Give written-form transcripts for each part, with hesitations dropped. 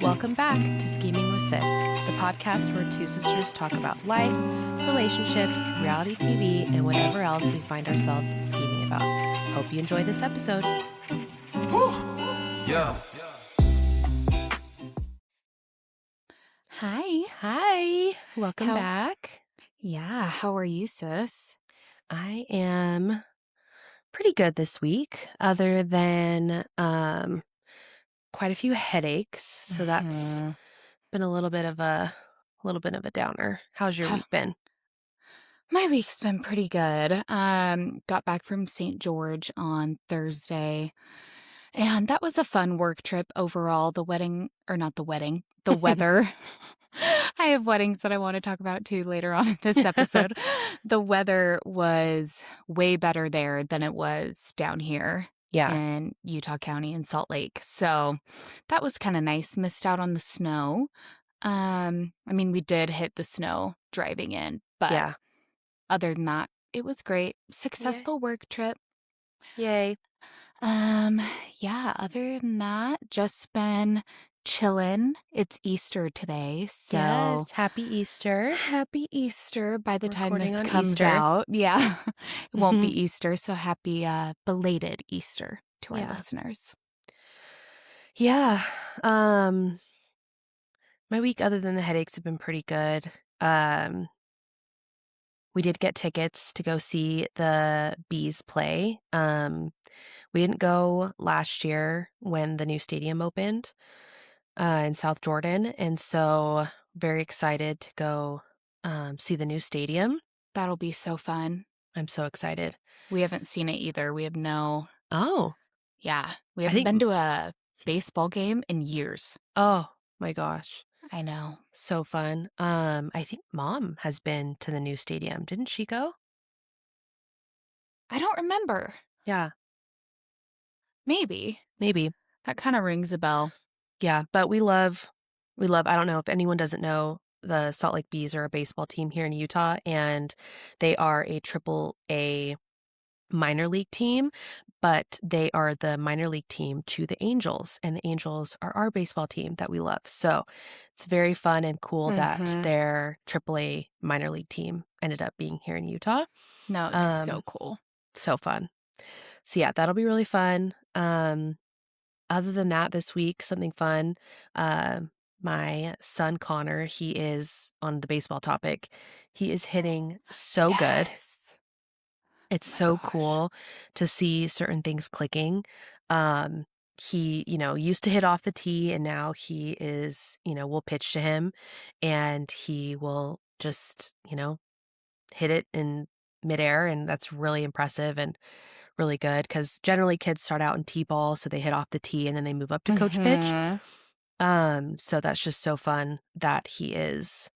Welcome back to Scheming with Sis, the podcast where two sisters talk about life, relationships, reality TV, and whatever else we find ourselves scheming about. Hope you enjoy this episode. Yeah. Hi. Welcome How- back. Yeah, how are you, sis? I am pretty good this week, other than quite a few headaches. So that's been a little bit of a downer. How's your How- week been? My week's been pretty good. Got back from St. George on Thursday, and that was a fun work trip overall. The weather. I have weddings that I want to talk about too later on in this episode. The weather was way better there than it was down here. Yeah. In Utah County in Salt Lake. So that was kind of nice. Missed out on the snow. We did hit the snow driving in, but Yeah. other than that, it was great. Successful work trip. Yay. Other than that, just been chilling. It's Easter today, so Yes, happy Easter. happy Easter by the time Recording this on comes Easter. out. Yeah. It won't be Easter, so happy belated Easter to our Yeah. listeners. Yeah. My week, other than the headaches, have been pretty good. We did get tickets to go see the Bees play. We didn't go last year when the new stadium opened in South Jordan, and so very excited to go see the new stadium. That'll be so fun. I'm so excited. We haven't seen it either. We have no... Oh. Yeah. We I haven't think- been to a baseball game in years. Oh, my gosh. I know. So fun. I think Mom has been to the new stadium. Didn't she go? I don't remember. Yeah, Maybe. maybe. That kind of rings a bell. Yeah, but we love, I don't know if anyone doesn't know, the Salt Lake Bees are a baseball team here in Utah, and they are a triple A minor league team, but they are the minor league team to the Angels, and the Angels are our baseball team that we love. So it's very fun and cool that their triple A minor league team ended up being here in Utah. No, it's so cool. So fun. So yeah, that'll be really fun. Other than that, this week, something fun. My son Connor, he is on the baseball topic. He is hitting so good. It's so cool to see certain things clicking. He, used to hit off the tee, and now he is, we'll pitch to him and he will just, hit it in midair. And that's really impressive and really good, because generally kids start out in T-ball, so they hit off the tee and then they move up to coach pitch. So that's just so fun that he is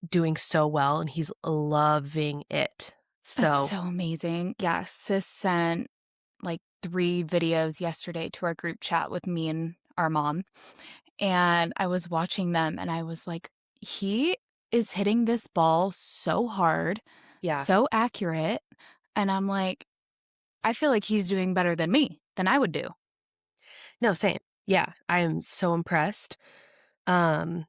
doing so well and he's loving it. That's so amazing. Yeah, sis sent like 3 videos yesterday to our group chat with me and our mom. And I was watching them and I was like, he is hitting this ball so hard, so accurate. And I'm like, I feel like he's doing better than I would do. No, same. Yeah, I am so impressed. And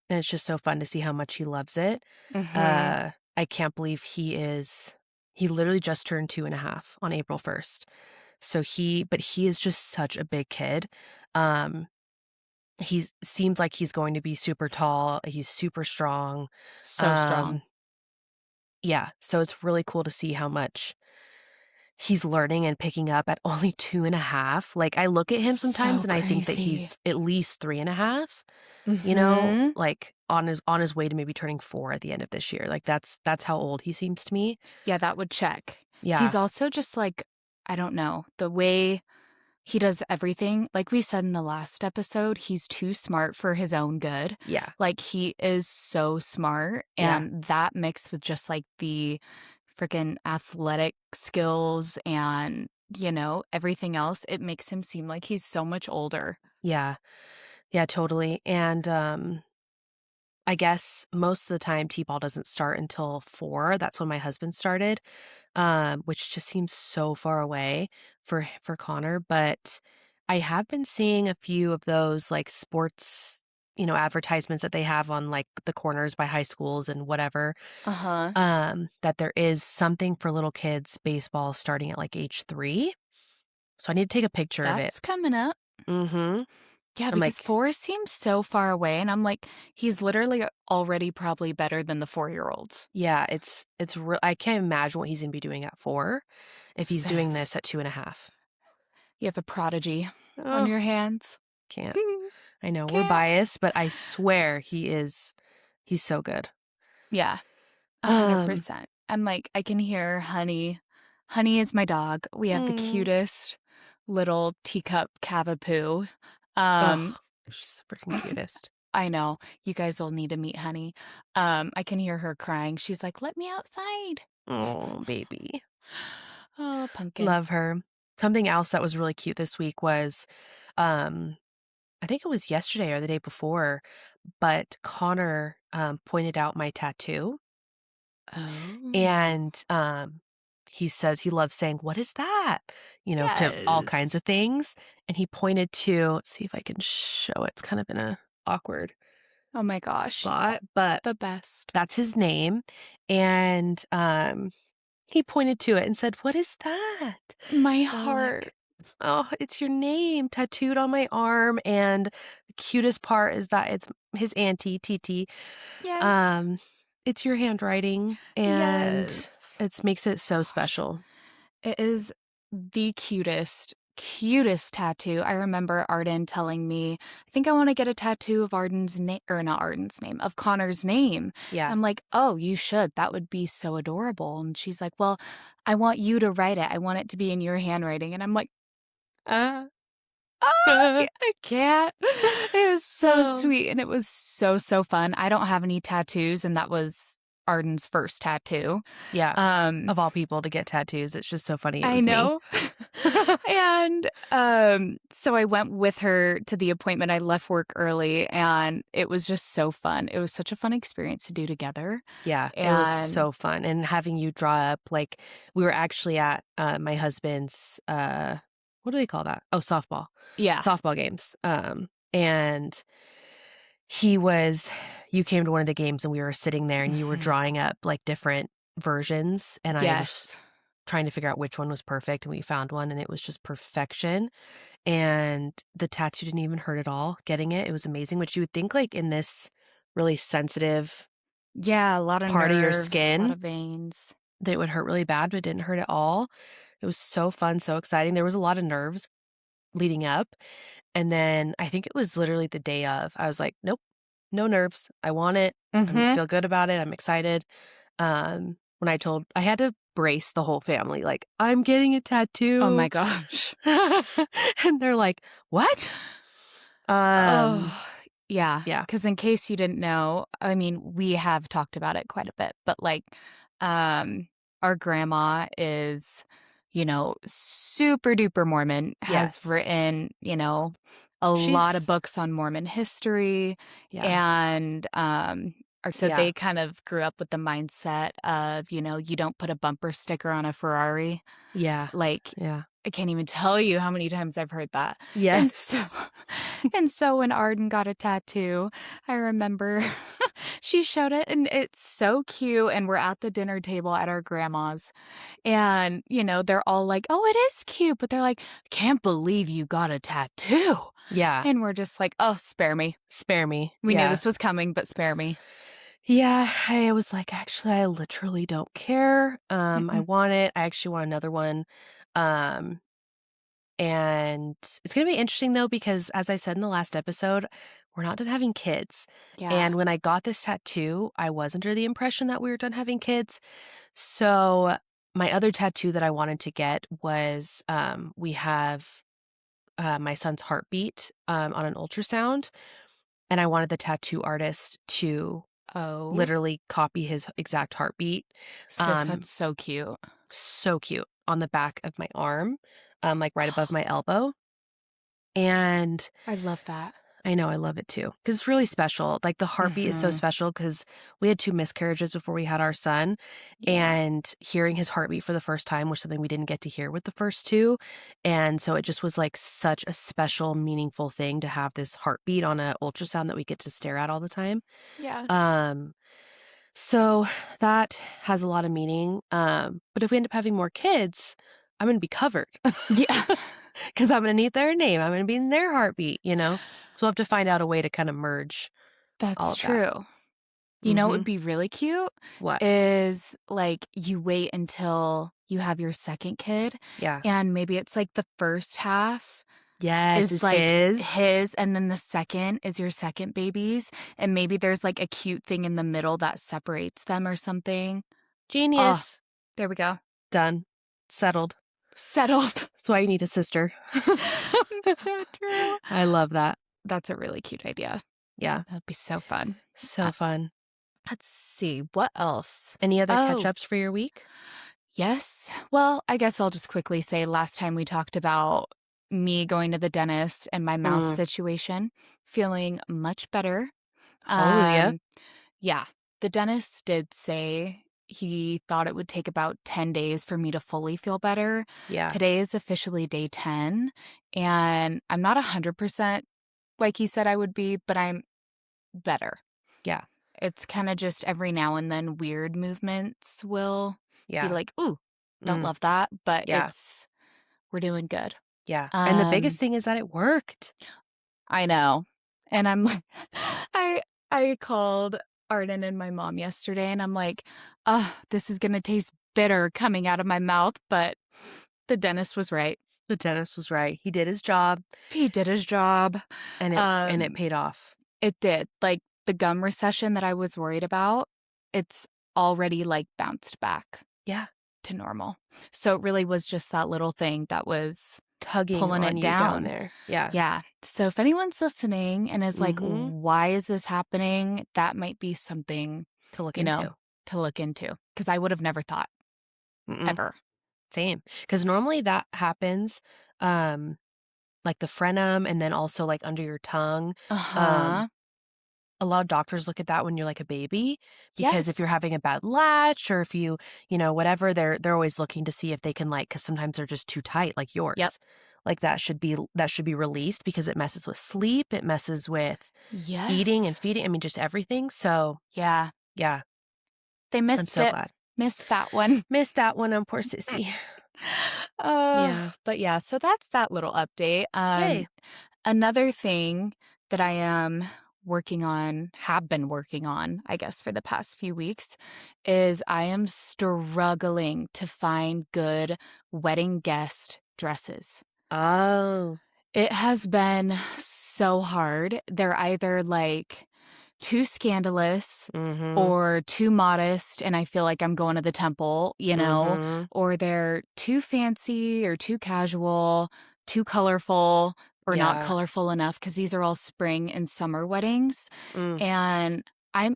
it's just so fun to see how much he loves it. I can't believe he literally just turned 2.5 on April 1st. So he is just such a big kid. He seems like he's going to be super tall. He's super strong. So strong. Yeah. So it's really cool to see how much he's learning and picking up at only 2.5. Like, I look at him sometimes So and I think that crazy. he's at least 3.5, like on his way to maybe turning 4 at the end of this year. Like, that's how old he seems to me. Yeah, that would check. Yeah. He's also just like, I don't know, the way he does everything. Like we said in the last episode, he's too smart for his own good. Yeah. Like, he is so smart. And that mixed with just like the freaking athletic skills and, everything else, it makes him seem like he's so much older. Yeah. Yeah, totally. And I guess most of the time T-ball doesn't start until 4. That's when my husband started, which just seems so far away for Connor. But I have been seeing a few of those, like, sports, advertisements that they have on, like, the corners by high schools and whatever, Uh-huh. that there is something for little kids baseball starting at, like, age 3. So I need to take a picture of it. That's coming up. Mhm. Yeah, I'm because like, 4 seems so far away, and I'm like, he's literally already probably better than the 4-year-olds. yeah, it's real. I can't imagine what he's gonna be doing at 4 if he's doing Sis, this at 2.5. you have a prodigy on Oh, your hands. can't. I know we're Can't. biased, but I swear he's so good. Yeah, Um, 100%. I'm like, I can hear Honey. Honey is my dog. We have the mm, cutest little teacup cavapoo. ugh, Um, she's the freaking cutest. I know. You guys will need to meet Honey. I can hear her crying. She's like, "Let me outside." Oh, baby. Oh, pumpkin. Love her. Something else that was really cute this week was, um, I think it was yesterday or the day before, but Connor, pointed out my tattoo, Oh. and, he says he loves saying, "What is that?" To all Yes. kinds of things, and he pointed to, let's see if I can show it, it's kind of in a awkward Oh my gosh. spot, but The best. that's his name, and, he pointed to it and said, "What is that?" My And I'm heart. like, "Oh, it's your name tattooed on my arm," and the cutest part is that it's his auntie, TT. Yes. Um, it's your handwriting, and Yes. it makes it so Gosh. special. It is the cutest tattoo. I remember Arden telling me, "I think I wanna get a tattoo of Arden's name, or not Arden's name, of Connor's name." Yeah. I'm like, "Oh, you should. That would be so adorable." And she's like, "Well, I want you to write it. I want it to be in your handwriting." And I'm like, "Uh, I can't." It was so Oh, sweet, and it was so, so fun. I don't have any tattoos, and that was Arden's first tattoo. yeah. Um Of all people to get tattoos, it's just so funny it I was me. know. And, so I went with her to the appointment. I left work early, and it was just so fun. It was such a fun experience to do together, Yeah, it was and so fun, and having you draw up, like, we were actually at, my husband's, what do they call that? Oh, yeah. softball games, and he was you came to one of the games, and we were sitting there, and you were Mhm. drawing up, like, different versions, and I was Yes. trying to figure out which one was perfect, and we found one, and it was just perfection, and the tattoo didn't even hurt at all getting it. It was amazing, which you would think, like, in this really sensitive Yeah, a lot of part of your nerves, a lot skin of veins. that it would hurt really bad, but it didn't hurt at all. It was so fun, so exciting. There was a lot of nerves leading up, and then I think it was literally the day of, I was like, "Nope, no nerves. I want it. I Mhm. feel good about it. I'm excited." When I had to brace the whole family, like, "I'm getting a Oh my tattoo." gosh. And they're like, "What?" Um, Oh, yeah. yeah. Because in case you didn't know, I mean, we have talked about it quite a bit, but, like, um, our grandma is, super duper Mormon, has Yes. written, a lot of She's books on Mormon history, yeah. and, so Yeah. they kind of grew up with the mindset of, you don't put a bumper sticker on a Ferrari. Yeah. Like, Yeah. I can't even tell you how many times I've heard that. And so Yes. and so when Arden got a tattoo, I remember she showed it, and it's so cute, and we're at the dinner table at our grandma's, and, they're all like, "Oh, it is cute," but they're like, "Can't believe you got a tattoo." Yeah. And we're just like, "Oh, spare me. Spare me. We knew Yeah. this was coming, but spare me." Yeah, I was like, "Actually, I literally don't care. I Mm-mm. want it. I actually want another one." Um, and it's gonna be interesting though, because as I said in the last episode, we're not done having kids. Yeah. And when I got this tattoo, I was under the impression that we were done having kids. So my other tattoo that I wanted to get was we have my son's heartbeat on an ultrasound, and I wanted the tattoo artist to Oh, literally copy his exact heartbeat. sis, Um, that's so cute. so cute on the back of my arm, like right above my elbow. And I love that. I know, I love it too, 'cause it's really special, like, the heartbeat is so Mhm. special because we had 2 miscarriages before we had our son, Yeah. and hearing his heartbeat for the first time was something we didn't get to hear with the first 2, and so it just was, like, such a special, meaningful thing to have this heartbeat on a ultrasound that we get to stare at all the time. Yes. Um, so that has a lot of meaning, but if we end up having more kids, I'm gonna be covered. Yeah. 'Cause I'm gonna need their name, I'm gonna be in their heartbeat, you know? So we'll have to find out a way to kinda merge all That's of that. true. You know what would Mhm. be really cute What? is, like, you wait until you have your 2nd kid, Yeah. and maybe it's, like, the first half Yes, is, is like, his. his, and then the second is your second baby's, and maybe there's, like, a cute thing in the middle that separates them or something. Oh, Genius. there we go. Done. Settled. Settled. That's why you need a sister. It's so true. I love that. That's a really cute idea. Yeah. That'd be so fun. So Uh, fun. let's see, what else? Any other Oh, catch-ups for your week? yes. Well, I guess I'll just quickly say last time we talked about me going to the dentist and my mouth Mm. situation, feeling much better. Hallelujah. Um, yeah, the dentist did say he thought it would take about 10 days for me to fully feel better. Yeah. Today is officially day 10, and I'm not 100% like he said I would be, but I'm better. Yeah. It's kinda just every now and then weird movements will be Yeah. like, "Ooh, don't Mm. love that," but Yeah. we're doing good. Yeah. And the biggest Um, thing is that it worked. I know, and I'm like I I called Arden and my mom yesterday, and I'm like, "Ugh, this is gonna taste bitter coming out of my mouth," but the dentist was right. The dentist was right. He did his job, He did his job. and it Um, paid off. it did. Like, the gum recession that I was worried about, it's already, like, bounced back Yeah. to normal. So it really was just that little thing that was Tugging pulling on it you down down. there. Yeah. Yeah. So if anyone's listening and is like, Mhm. "Why is this happening?" That might be something, To look you know, into. to look into because I would have never thought, Mm-mm. ever. Same. Because normally that happens, um, like the frenum and then also, like, under your tongue. Um, Uh-huh. a lot of doctors look at that when you're, like, a baby, because if you're Yes. having a bad latch or if whatever, they're always looking to see if they can, like, because sometimes they're just too tight, like Yep. yours. Like, that should be released because it messes with sleep, it messes with eating and Yes. feeding, I mean, just everything, so, Yeah. yeah, They I'm missed so it. glad. Missed that one. Missed that one on poor sissy. Yeah. But yeah, so that's that little update. Yay. Another thing that I am working on, have been working on, I guess, for the past few weeks, is I am struggling to find good wedding guest dresses. Oh. It has been so hard. They're either like too scandalous Mhm. or too modest, and I feel like I'm going to the temple, Mhm. or they're too fancy or too casual, too colorful or not Yeah. colorful enough because these are all spring and summer weddings. Mm. And I'm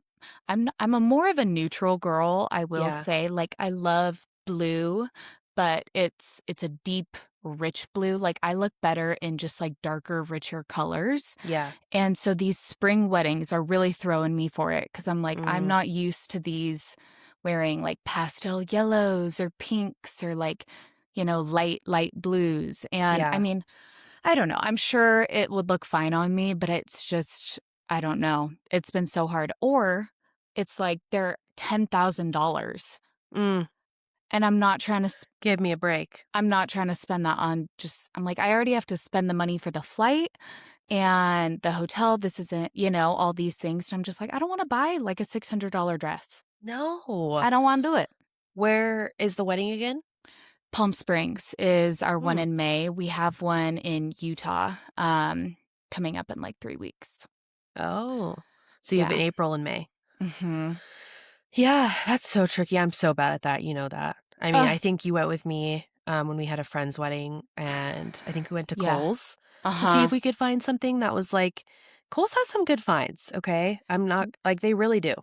I'm a more of a neutral girl, I will Yeah. say. Like I love blue, but it's a deep rich blue. Like I look better in just like darker, richer colors. Yeah. And so these spring weddings are really throwing me for it because I'm like, I'm Mm. not used to these wearing like pastel yellows or pinks or like, light blues. And I Yeah. mean, I don't know. I'm sure it would look fine on me, but it's just, I don't know. It's been so hard. Or it's like they're $10,000 Mm. and Give me a break. I'm not trying to spend that on just, I'm like, I already have to spend the money for the flight and the hotel. This isn't, all these things. And I'm just like, I don't want to buy like a $600 dress. No. I don't want to do it. Where is the wedding again? Palm Springs is our one Mm. in May. We have one in Utah coming up in like 3 weeks. Oh. So you have Yeah. an April and May. Mm-hmm. Yeah, that's so tricky. I'm so bad at that, you know that. I mean, Oh, I think you went with me, when we had a friend's wedding, and I think we went to yeah. Kohl's to see if Uh-huh. we could find something that was like Kohl's has some good finds, okay? I'm not like, they really do.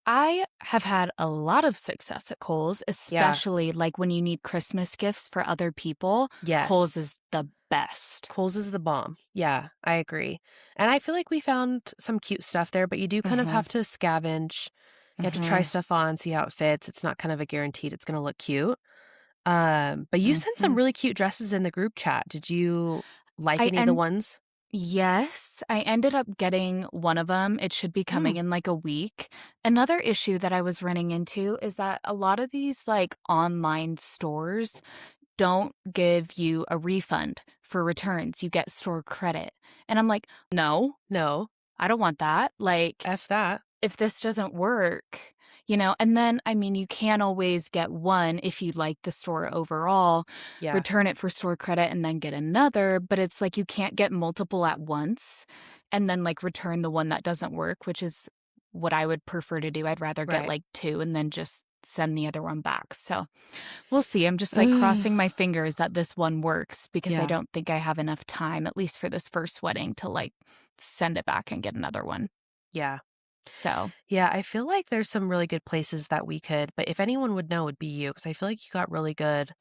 I have had a lot of success at Kohl's, Yeah. especially like when you need Christmas gifts for other people. Kohl's Yes. is the best. Kohl's is the bomb. Yeah, I agree. And I feel like we found some cute stuff there, but you do kind of Mhm, have to scavenge. You have to try mhm, stuff on, see how it fits. It's not kind of a guaranteed it's gonna look cute. But you sent some mhm. really cute dresses in the group chat. Did you like I any of the and ones? Yes, I ended up getting one of them. It should be Mm, coming in, like, a week. Another issue that I was running into is that a lot of these, like, online stores don't give you a refund for returns, you get store credit, and I'm like, "No, no. I don't want that." Like, F that. if this doesn't work, and then, I mean, you can always get one if you like the store overall, Yeah, return it for store credit, and then get another, but it's like you can't get multiple at once and then, like, return the one that doesn't work, which is what I would prefer to do. I'd rather get, right. like, 2 and then just send the other one back, so we'll see. I'm just, like, Ugh. crossing my fingers that this one works because I Yeah, don't think I have enough time, at least for this first wedding, to, like, send it back and get another one, yeah. so Yeah, I feel like there's some really good places that we could, but if anyone would know, it would be you because I feel like you got really good.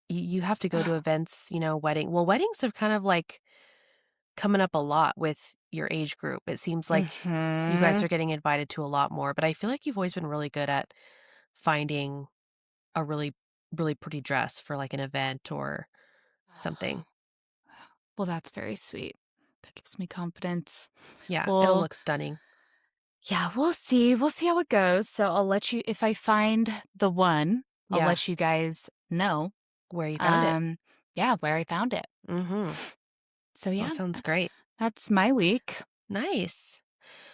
You have to go to events, weddings are kind of like coming up a lot with your age group. It seems like you guys Mhm. are getting invited to a lot more, but I feel like you've always been really good at finding a really, really pretty dress for like an event or something. Well, that's very sweet. That gives me confidence. Yeah, it'll Well, look stunning. yeah, we'll see. We'll see how it goes. So I'll let you if I find the one, I'll Yeah, let you guys know. where you found it. Um, yeah, where I found it. Mm-hmm. So Well, yeah, sounds great. that's my week. Nice.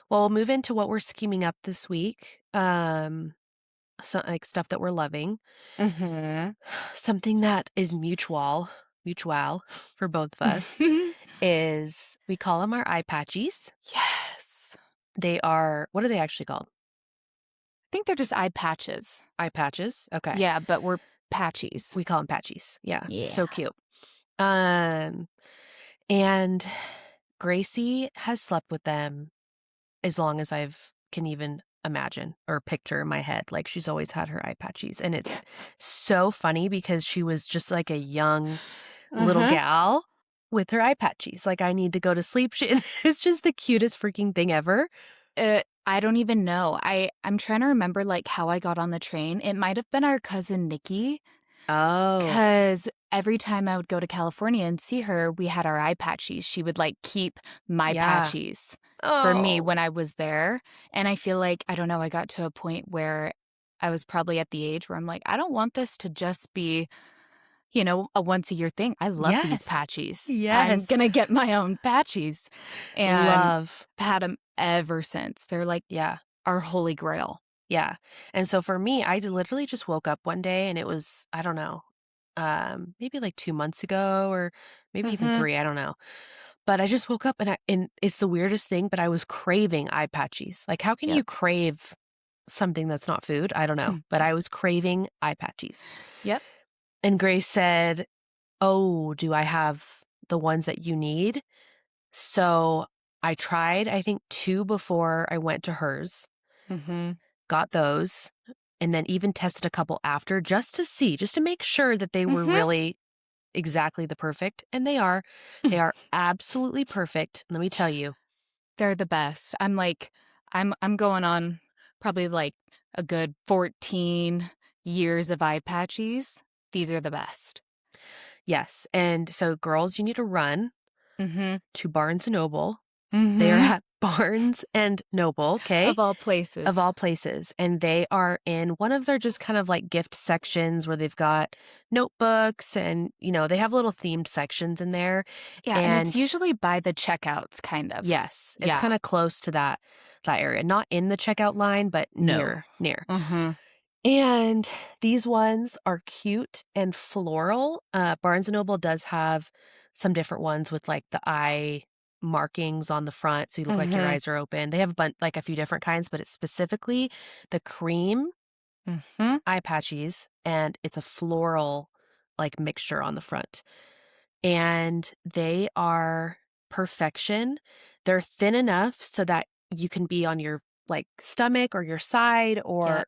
Well, we'll move into what we're scheming up this week. So, like stuff that we're loving. Mhm. Something that is mutual for both of us is we call them our eye patchies. Yes. They are what are they actually called? I think they're just eye patches. Eye patches? Okay. Yeah, but we're patchies. We call them patchies. Yeah, Yeah. so cute. Um, and Gracie has slept with them as long as I've can even imagine or picture in my head. Like, she's always had her eye patchies, and it's so funny because she was just like a young little Uh-huh. gal with her eye patchies. Like, I need to go to sleep. It's just the cutest freaking thing ever. I don't even know. I'm trying to remember, like, how I got on the train. It might have been our cousin Nikki. Oh, 'Cause every time I would go to California and see her, we had our eye patchies. She would, like, keep my yeah. patchies for me Oh, when I was there, and I feel like, I don't know, I got to a point where I was probably at the age where I'm like, "I don't want this to just be, a once-a-year thing. I love these yes. patchies. I'm Yes. gonna get my own patchies," and Love. I've had them ever since. They're, like, Yeah. our holy grail. Yeah. And so for me, literally just woke up one day and it was, I don't know, maybe like 2 months ago or maybe even Mhm. 3, I don't know. But I just woke up and it's the weirdest thing, but I was craving eye patchies. Like, how can you Yep. crave something that's not food? I don't know. But I was craving eye patchies. Yep. And Grace said, "Oh, do I have the ones that you need?" So I tried, I think 2 before I went to hers, Mhm. got those, and then even tested a couple after just to see, just to make sure that they were Mhm. really exactly the perfect, and they are. They are absolutely perfect, let me tell you. They're the best. I'm like I'm going on probably, like, a good 14 years of eye patchies. These are the best. Yes, and so girls, you need to run Mhm. to Barnes& and Noble. They are Mhm. at Barnes& and Noble, okay? Of all Of places. all places, and they are in one of their just kind of like gift sections where they've got notebooks and, they have little themed sections in there, Yeah, and it's and usually by the checkouts, kind of. yes, it's Yeah. kinda close to that area, not in the checkout line, but No. near. Mhm. And these ones are cute and floral. Barnes& and Noble does have some different ones with, like, the eye markings on the front, so you look like your Mhm. eyes are open. They have like, a few different kinds, but it's specifically the cream Mhm. eye patchies, and it's a floral, like, mixture on the front. And they are perfection. They're thin enough so that you can be on your, like, stomach or your side or, Yep.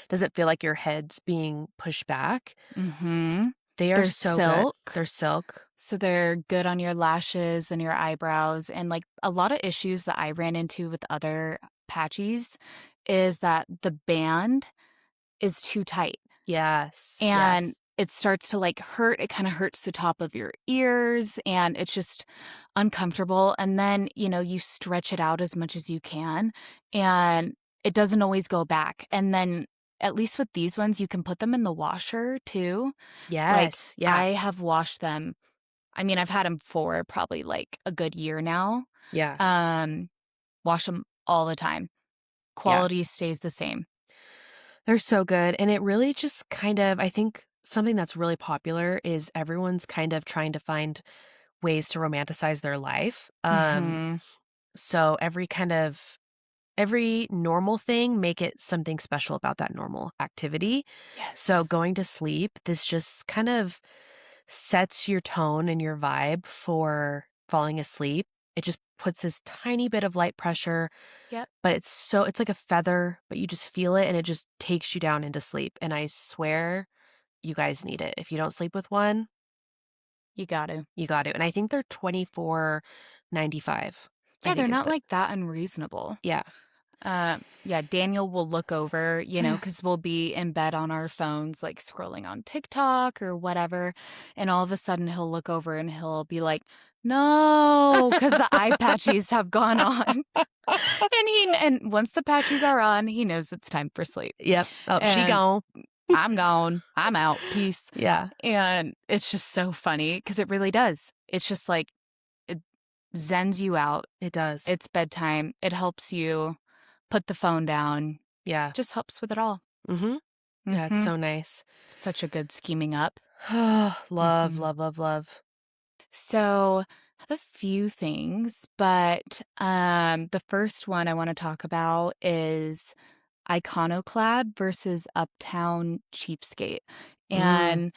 doesn't feel like your head's being pushed back. Mhm. They are They're so good. silk, They're silk. so they're good on your lashes and your eyebrows, and, like, a lot of issues that I ran into with other patchies is that the band is too tight. Yes, And yes. it starts to, like, hurt. It kinda hurts the top of your ears, and it's just uncomfortable, and then, you stretch it out as much as you can, and it doesn't always go back, and then, at least with these ones, you can put them in the washer too. Like, Yes, yeah, I have washed them. I mean, I've had them for probably, like, a good year now. yeah, Um, Wash them all the time. yeah. Quality stays the same. They're so good, and it really just kind of I think something that's really popular is everyone's kind of trying to find ways to romanticize their life. Mhm. So every normal thing, make it something special about that normal activity. So Yes. going to sleep, this just kind of sets your tone and your vibe for falling asleep. It just puts this tiny bit of light pressure, Yep. but it's like a feather, but you just feel it and it just takes you down into sleep. And I swear you guys need it. If you don't sleep with one, You got to. you got to. And I think they're 24.95. I Yeah, they're think is not, the like, that unreasonable. yeah. Yeah, Daniel will look over, because we'll be in bed on our phones, like, scrolling on TikTok or whatever, and all of a sudden, he'll look over and he'll be like, "No," because the eye patchies have gone on. And once the patchies are on, he knows it's time for sleep, Yep. Oh, she and gone. I'm gone, I'm out, peace, Yeah, and it's just so funny because it really does. It's just like it zens you out. it does. It's bedtime. It helps you put the phone down. Yeah. Just helps with it all. Mhm. Yeah, it's Mhm. so nice. It's such a good scheming up. Love, Mhm. love, love, love. So, I have a few things, but, the first one I wanna talk about is Iconoclad versus Uptown Cheapskate, Mm, and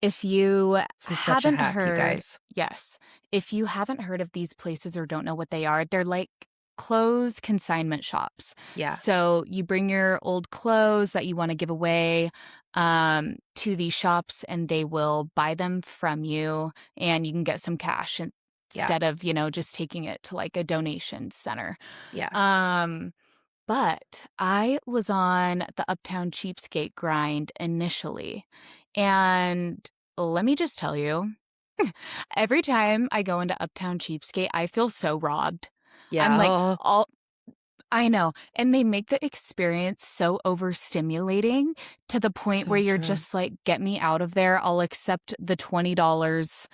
if you this is such a haven't hack, you heard guys. yes. If you haven't heard of these places or don't know what they are, they're like clothes consignment shops. Yeah, So you bring your old clothes that you wanna give away, to these shops, and they will buy them from you, and you can get some cash yeah, instead of, just taking it to, like, a donation center. yeah. Um but I was on the Uptown Cheapskate grind initially, and let me just tell you, every time I go into Uptown Cheapskate, I feel so robbed. I'm Yeah, like, oh, all I know, and they make the experience so overstimulating to the point where so you're true. just like, "Get me out of there. I'll accept the $20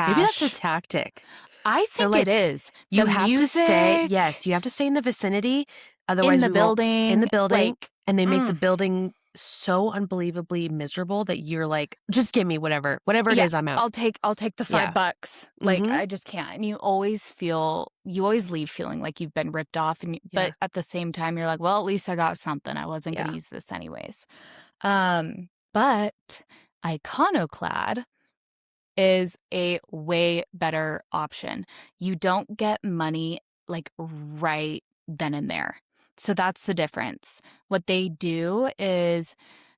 Maybe that's a cash." tactic. I They're think it like, is. The "You have to stay" music yes, you have to stay in the vicinity, in otherwise the we won't in the building, building, like, and they make the mm. building so unbelievably miserable that you're like, "Just give me whatever it Yeah, is, I'm out." I'll take the Yeah. $5. Like, Mhm. I just can't, and you always leave feeling like you've been ripped off, but Yeah, at the same time, you're like, "Well, at least I got something. I wasn't gonna yeah. use this anyways." But Iconoclad is a way better option. You don't get money, like, right then and there. So that's the difference. What they do is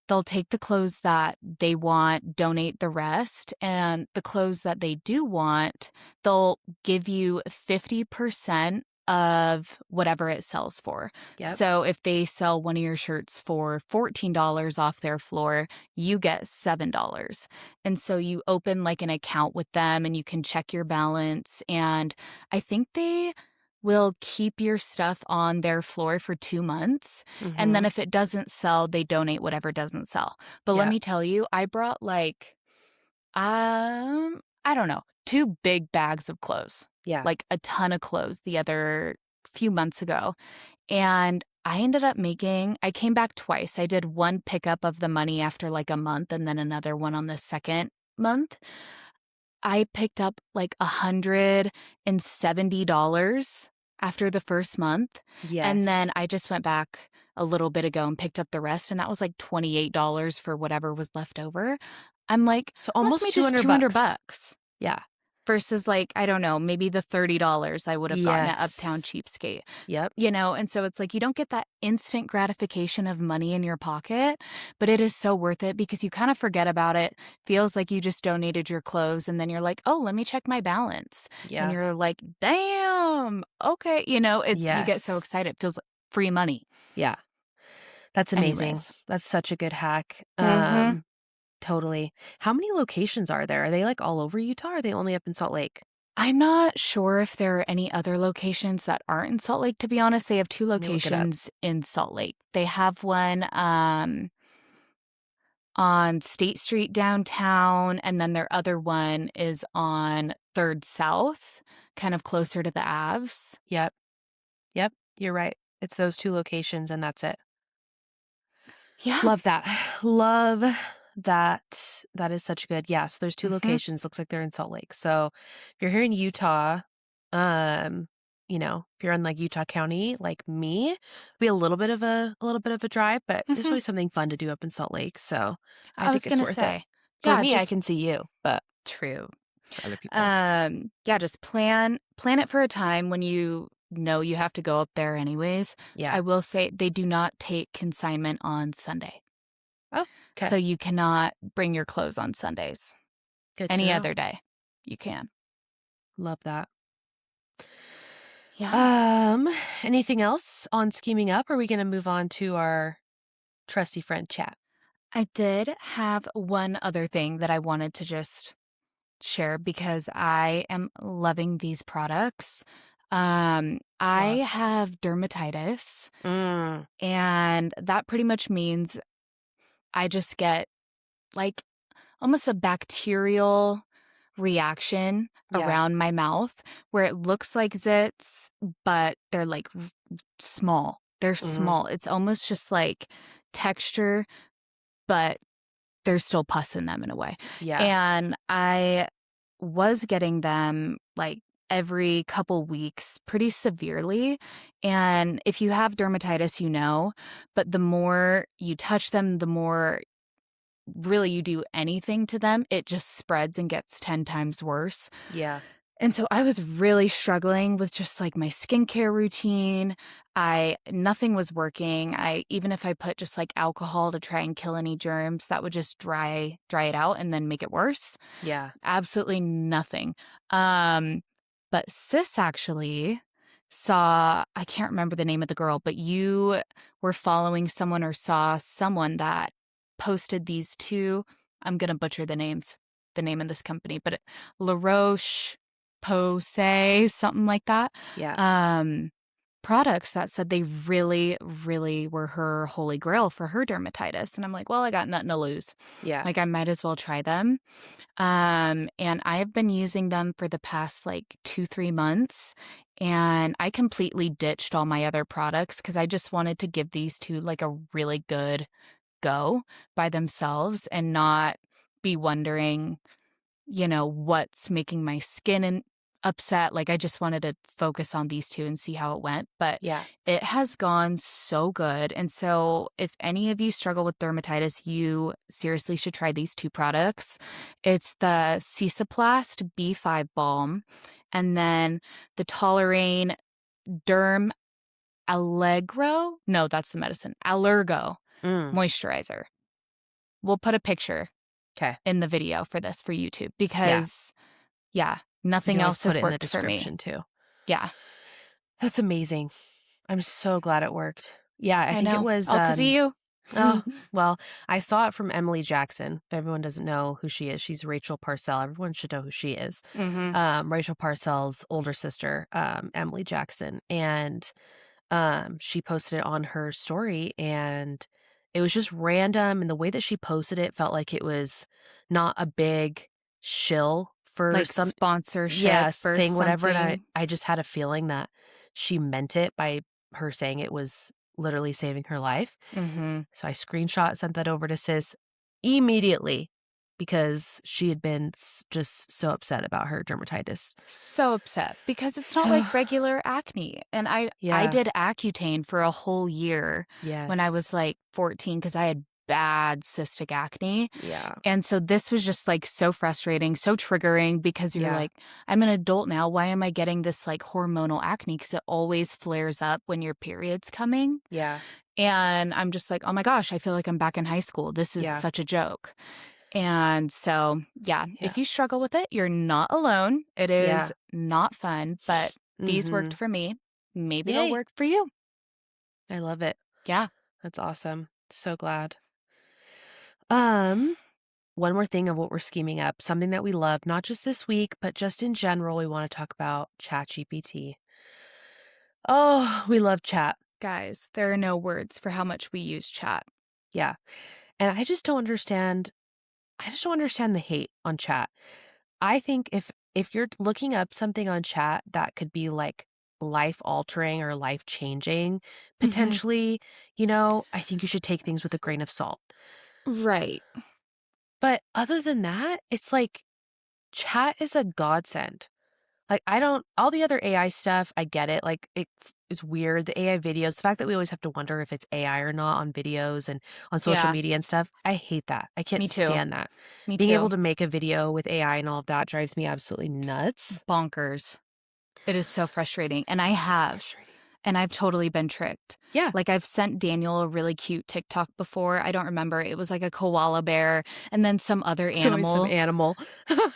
they'll take the clothes that they want, donate the rest, and the clothes that they do want, they'll give you 50% of whatever it sells for. Yep, So if they sell one of your shirts for $14 off their floor, you get $7. And so you open like an account with them and you can check your balance. And I think they will keep your stuff on their floor for 2 months. And then mhm. if it doesn't sell, they donate whatever doesn't sell. But let Yeah, me tell you, I brought like, I don't know, 2 big bags of clothes, yeah. like a ton of clothes the other few months ago. And I came back twice. I did one pickup of the money after like a month and then another one on the second month. I picked up like $170 after the first month. And then Yes. I just went back a little bit ago and picked up the rest. And that was like $28 for whatever was left over. I'm like, So must almost be just 200 200 bucks. bucks. Yeah. versus, like, I don't know, maybe the $30 I would have gotten at Uptown Yes. Cheapskate, Yep. and so it's like you don't get that instant gratification of money in your pocket, but it is so worth it because you kind of forget about it. Feels like you just donated your clothes and then you're like, "Oh, let me check my balance." And Yeah. you're like, "Damn, okay." It's you get so Yes. excited. It feels like free money. Yeah. That's amazing. Anyways. That's such a good hack. Mhm. Totally. How many locations are there? Are they, like, all over Utah, or are they only up in Salt Lake? I'm not sure if there are any other locations that aren't in Salt Lake, to be honest. They have 2 Let me look it up. locations in Salt Lake. They have one, on State Street downtown, and then their other one is on 3rd South, kind of closer to the Avs. Yep. Yep. You're right. It's those 2 locations, and that's it. Yeah. Love that. Love that. That is such good. Yeah, so there's 2 Mhm. locations, looks like they're in Salt Lake. So, if you're here in Utah, um, if you're in, like, Utah County, like me, be a little bit of a drive, but there's Mhm. always something fun to do up in Salt Lake, so I I think was it's gonna worth it. say, For yeah, me, I just can see you, but true. for other people. Yeah, just plan it for a time when you know you have to go up there anyways. Yeah. I will say they do not take consignment on Sunday. Oh, okay. So you cannot bring your clothes on Sundays. Good to Any know. other day, you can. Love that. Yeah. Um, Anything else on scheming up? Or are we gonna move on to our trusty friend chat? I did have one other thing that I wanted to just share because I am loving these products. I Love. have dermatitis, Mm, and that pretty much means I just get like almost a bacterial reaction yeah. around my mouth where it looks like zits, but they're like small. They're Mhm. small. It's almost just like texture, but there's still pus in them in a way. Yeah. And I was getting them like every couple weeks pretty severely. And if you have dermatitis, but the more you touch them, the more really you do anything to them, it just spreads and gets 10 times worse. Yeah. And so I was really struggling with just like my skincare routine. I Nothing was working. I Even if I put just like alcohol to try and kill any germs, that would just dry it out and then make it worse. Yeah. Absolutely nothing. Um but Sis actually saw, I can't remember the name of the girl, but you were following someone or saw someone that posted these two, I'm going to butcher the name of this company, but La Roche Posay, something like that. Yeah. Um, Products that said they really, really were her holy grail for her dermatitis. And I'm like, well, I got nothing to lose. Yeah. Like, I might as well try them. And I have been using them for the past like 2, 3 months. And I completely ditched all my other products because I just wanted to give these two like a really good go by themselves and not be wondering what's making my skin upset. Like, I just wanted to focus on these 2 and see how it went, but Yeah. it has gone so good, and so if any of you struggle with dermatitis, you seriously should try these 2 products. It's the Cicaplast B5 balm, and then the Tolerane Derm Allegro, no, that's the medicine, Allergo Mm. moisturizer. We'll put a picture 'Kay. in the video for this for YouTube Yeah. because yeah, We can nothing always else put has it in the worked for me. description too. Yeah, That's amazing. I'm so glad it worked. Yeah, I I think it know. was, All 'cause of you. oh, well, I saw it from Emily Jackson. If everyone doesn't know who she is, she's Rachel Parcell. Everyone should know who she is. Mhm. Rachel Parcell's older sister, Emily Jackson, and she posted it on her story, and it was just random, and the way that she posted it felt like it was not a big shill for Like some sponsorship yes, or thing, whatever, and I something. I just had a feeling that she meant it by her saying it was literally saving her life. Mhm. So I sent that over to Sis immediately because she had been just so upset about her dermatitis. So upset because it's not So like regular acne, and I yeah, did Accutane for a whole year when I was, yes. like, 14 because I had bad cystic acne. Yeah. And so this was just, like, so frustrating, so triggering because you're Yeah. like, "I'm an adult now, why am I getting this, like, hormonal acne?" Because it always flares up when your period's coming, Yeah. and I'm just like, "Oh my gosh, I feel like I'm back in high school. This is Yeah. such a joke." And so, yeah, Yeah. if you struggle with it, you're not alone. It is Yeah. not fun, but these worked Mhm. for me. Maybe they'll Yay. work for you. I love it. Yeah. That's awesome. So glad. Um, one more thing of what we're scheming up, something that we love, not just this week, but just in general, we want to talk about ChatGPT. Oh, we love chat. Guys, there are no words for how much we use chat. Yeah. And I just don't understand the hate on chat. I think if you're looking up something on chat that could be like life altering or life changing, Mhm. potentially, I think you should take things with a grain of salt. Right. But other than that, it's like chat is a godsend. Like, I don't all the other AI stuff, I get it, like, is weird, the AI videos, the fact that we always have to wonder if it's AI or not on videos and on social Yeah. media and stuff, I hate that, I can't Me too. stand that. Me Being able too. to make a video with AI and all of that drives me absolutely nuts. Bonkers. It is so frustrating, and So frustrating. I've totally been tricked. Yeah. Like, I've sent Daniel a really cute TikTok before, I don't remember, it was like a koala bear and then some other It's always some animal. animal.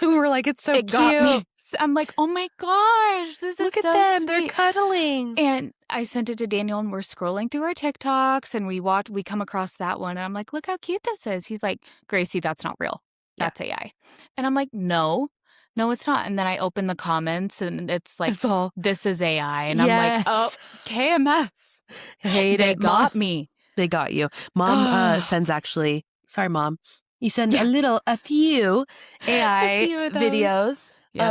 We're like, "It's so It got cute. me. I'm like, "Oh my gosh, this is Look at so them, they're sweet." cuddling." And I sent it to Daniel, and we're scrolling through our TikToks, and we come across that one, and I'm like, "Look how cute this is." He's like, "Gracie, that's not real. Yeah, That's AI." And I'm like, "No. No, it's not." And then I open the comments, and it's like, it's all "This is AI." And I'm like, "Oh, yes. KMS." I hate They it. got me. They got you. Mom, Oh, sends actually sorry, mom. You send yeah, a few a AI few of those. videos, Yep.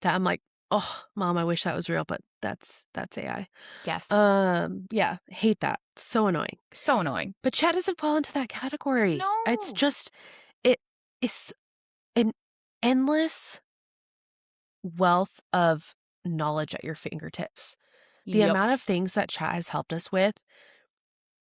that I'm like, "Oh, mom, I wish that was real, but that's AI." Yes. Yeah, hate that. So annoying. So annoying. But chat doesn't fall into that category. It's No. just it is an endless wealth of knowledge at your fingertips. The Yep. amount of things that chat has helped us with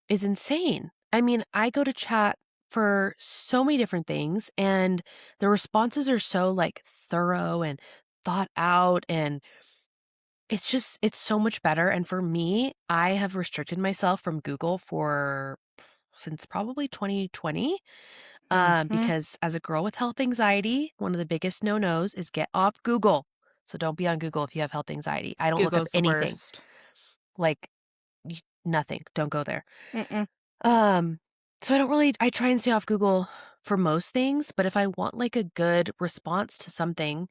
is insane. I mean, I go to chat for so many different things, and the responses are so like thorough and thought out, and it's so much better. And for me, I have restricted myself from Google for since probably 2020. Mhm. Because as a girl with health anxiety, one of the biggest no-nos is get off Google. So don't be on Google if you have health anxiety. I don't look up Google's the anything, worst. like nothing. Don't go there. Mm-mm. Um, so I try and stay off Google for most things, but if I want like a good response to something,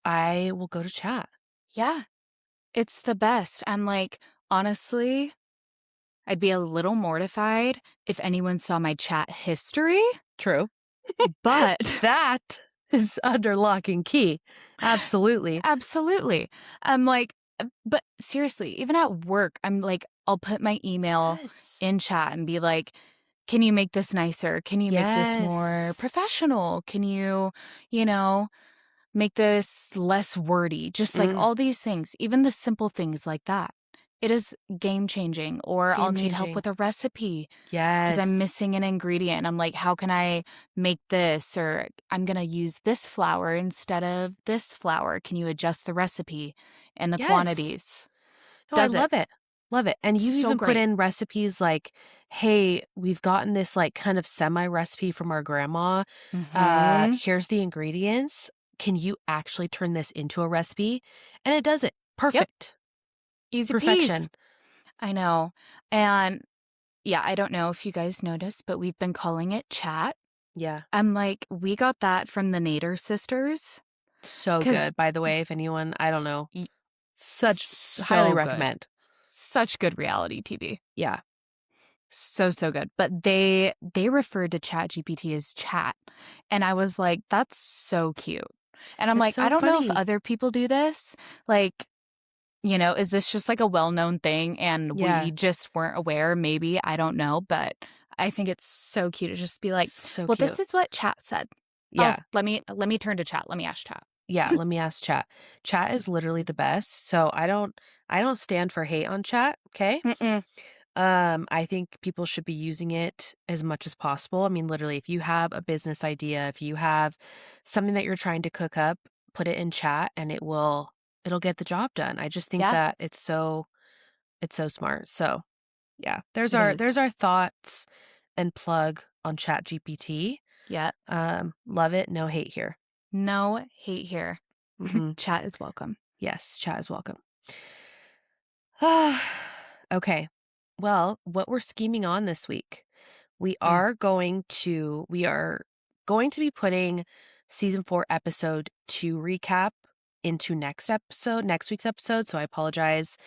I will go to chat. Yeah. It's the best. I'm like, honestly, I'd be a little mortified if anyone saw my chat history, True. but That is under lock and key. Absolutely. absolutely. I'm like, but seriously, even at work, I'm like, I'll put my email Yes. in chat and be like, can you make this nicer? Can you make this more Yes. professional? Can you know, make this less wordy? Just like Mm, all these things, even the simple things like that. It is game changing. Or I'll game need help changing. with a recipe because I'm Yes. missing an ingredient. And I'm like, how can I make this? Or I'm going to use this flour instead of this flour. Can you adjust the recipe and the Yes. quantities? No, I Does it. love it. Love it. And you've So even put great. in recipes like, "Hey, we've gotten this like kind of semi recipe from our grandma. Hmm. Here's the ingredients. Can you actually turn this into a recipe?" And it does it. Yep. Perfect. Easy peas. Perfection. I know. And yeah, I don't know if you guys noticed, but we've been calling it chat. Yeah. I'm like, we got that from the Nader sisters So because good, by the way, if anyone, I don't know. Highly so good. recommend. Such good reality TV. Yeah. So, so good. But they referred to ChatGPT as chat. And I was like, that's so cute. And I'm It's like, I so don't know if funny. other people do this. Like, is this just like a well-known thing and Yeah. we just weren't aware? Maybe, I don't know, but I think it's so cute to just be like, So "Well, this cute. is what chat said." Oh, Yeah. let me turn to chat. Let me ask chat. Yeah, let me ask chat. Chat is literally the best. So I don't stand for hate on chat, okay? Mm-mm. I think people should be using it as much as possible. I mean, literally, if you have a business idea, if you have something that you're trying to cook up, put it in chat and it'll get the job done. I just think Yeah, that it's so smart. So, yeah, there's it our is. there's our thoughts and plug on ChatGPT. Yep. Love it, no hate here. No hate here. Mm-mm. Chat is welcome. Yes, chat is welcome. Okay. Well, what we're scheming on this week, Mm. we are going to be putting season 4 episode 2 recap into next week's episode, so I apologize.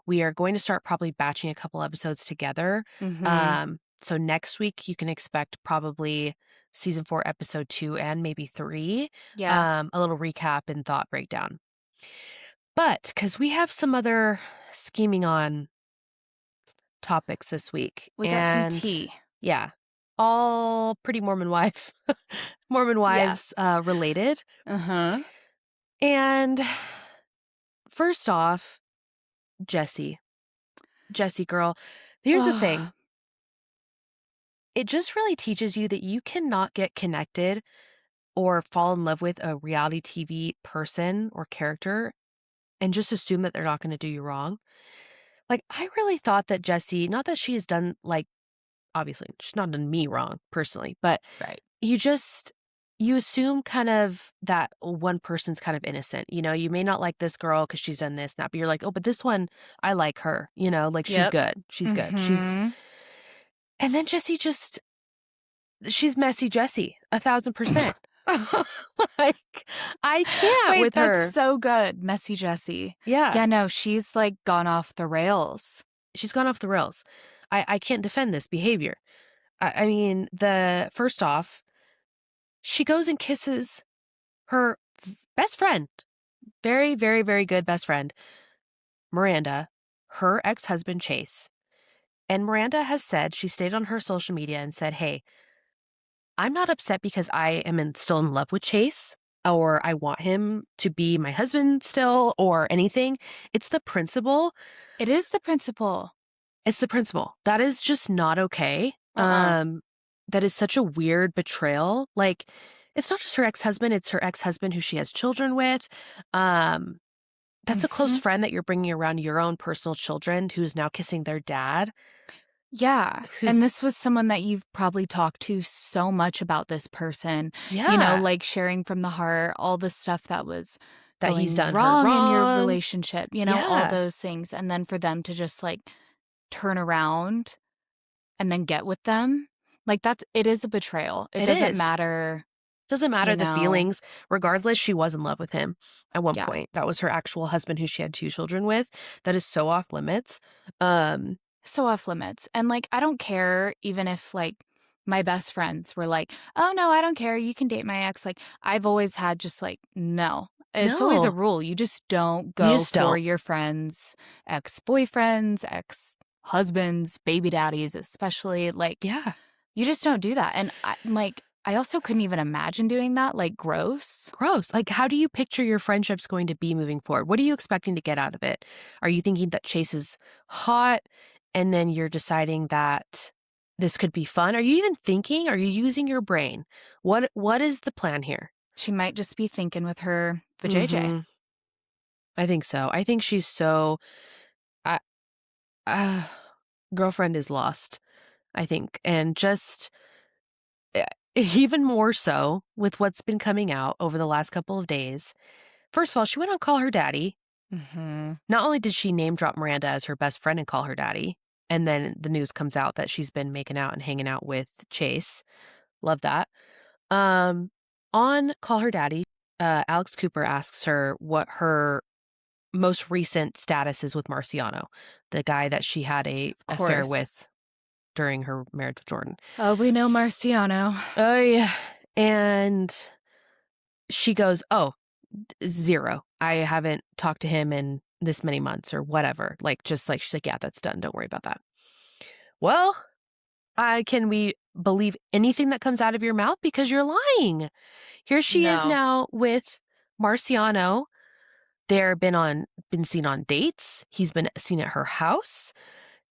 We are going to start probably batching a couple episodes together. Mhm. So next week you can expect probably season 4 episode 2 and maybe 3, Yeah. a little recap and thought breakdown. But because we have some other scheming on topics this week, We got some and tea. yeah, all pretty Mormon wife Mormon Yeah. wives, related. Uh-huh. And first off, Jessi. Jessi girl, here's the Oh, thing, it just really teaches you that you cannot get connected or fall in love with a reality TV person or character and just assume that they're not gonna do you wrong. Like, I really thought that Jessi, not that she has done, like, obviously, she's not done me wrong personally, but right. you just you assume kind of that one person's kind of innocent. You may not like this girl because she's done this, and that, but you're like, "Oh, but this one, I like her." Like, she's Yep. good. She's good. Mhm. And then Jessi just she's messy Jessi, 1,000%. Like, I can't Wait, with that's her. so good. Messy Jessie. Yeah, Yeah, no, she's, like, gone off the rails. she's gone off the rails. I can't defend this behavior. I mean, the first off, she goes and kisses her best friend, very, very, very good best friend, Miranda, her ex-husband, Chase. And Miranda has said, she stayed on her social media and said, "Hey, I'm not upset because I am still in love with Chase or I want him to be my husband still or anything. It's the principle. It is the principal. It's the principle. That is just not okay. Uh-uh. That is such a weird betrayal. Like, it's not just her ex-husband, it's her ex-husband who she has children with. Um, that's a close Mhm. friend that you're bringing around your own personal children who's now kissing their dad, Yeah, and who's this was someone that you've probably talked to so much about this person, yeah, like, sharing from the heart, all the stuff that was that he's going done her wrong in your wrong. relationship, all Yeah, those things, and then for them to just, like, turn around and then get with them, like, it is a betrayal. It it doesn't is. matter, Doesn't you matter the know feelings. Regardless, she was in love with him at one Yeah, point. That was her actual husband who she had 2 children with. That is so off limits. Um, so off limits, and, like, I don't care even if, like, my best friends were like, "Oh, no, I don't care, you can date my ex," like, I've always had just, like, no. It's always a no, rule, you just don't you go just for don't. your friends' ex-boyfriends, ex-husbands, baby daddies, especially, like, Yeah. you just don't do that, and I also couldn't even imagine doing that, like, gross. Gross. Like, how do you picture your friendships going to be moving forward? What are you expecting to get out of it? Are you thinking that Chase is hot and then you're deciding that this could be fun? Are you even thinking? Are you using your brain? What is the plan here? She might just be thinking with her vajayjay. Mhm. I think so. I think she's so I uh, girlfriend is lost, I think. And just eh, even more so with what's been coming out over the last couple of days. First of all, she went on Call Her Daddy. Mhm. Not only did she name drop Miranda as her best friend and call her daddy, and then the news comes out that she's been making out and hanging out with Chase. Love that. Um, on Call Her Daddy, Alex Cooper asks her what her most recent status is with Marciano, the guy that she had a Of affair course. with during her marriage with Jordan. Oh, we know Marciano. Oh yeah. And she goes, "Oh, 0. I haven't talked to him in this many months or whatever." Like, just like, she's like, "Yeah, that's done. Don't worry about that." Well, can we believe anything that comes out of your mouth? Because you're lying. Here she is No. now with Marciano. They're been seen on dates. He's been seen at her house.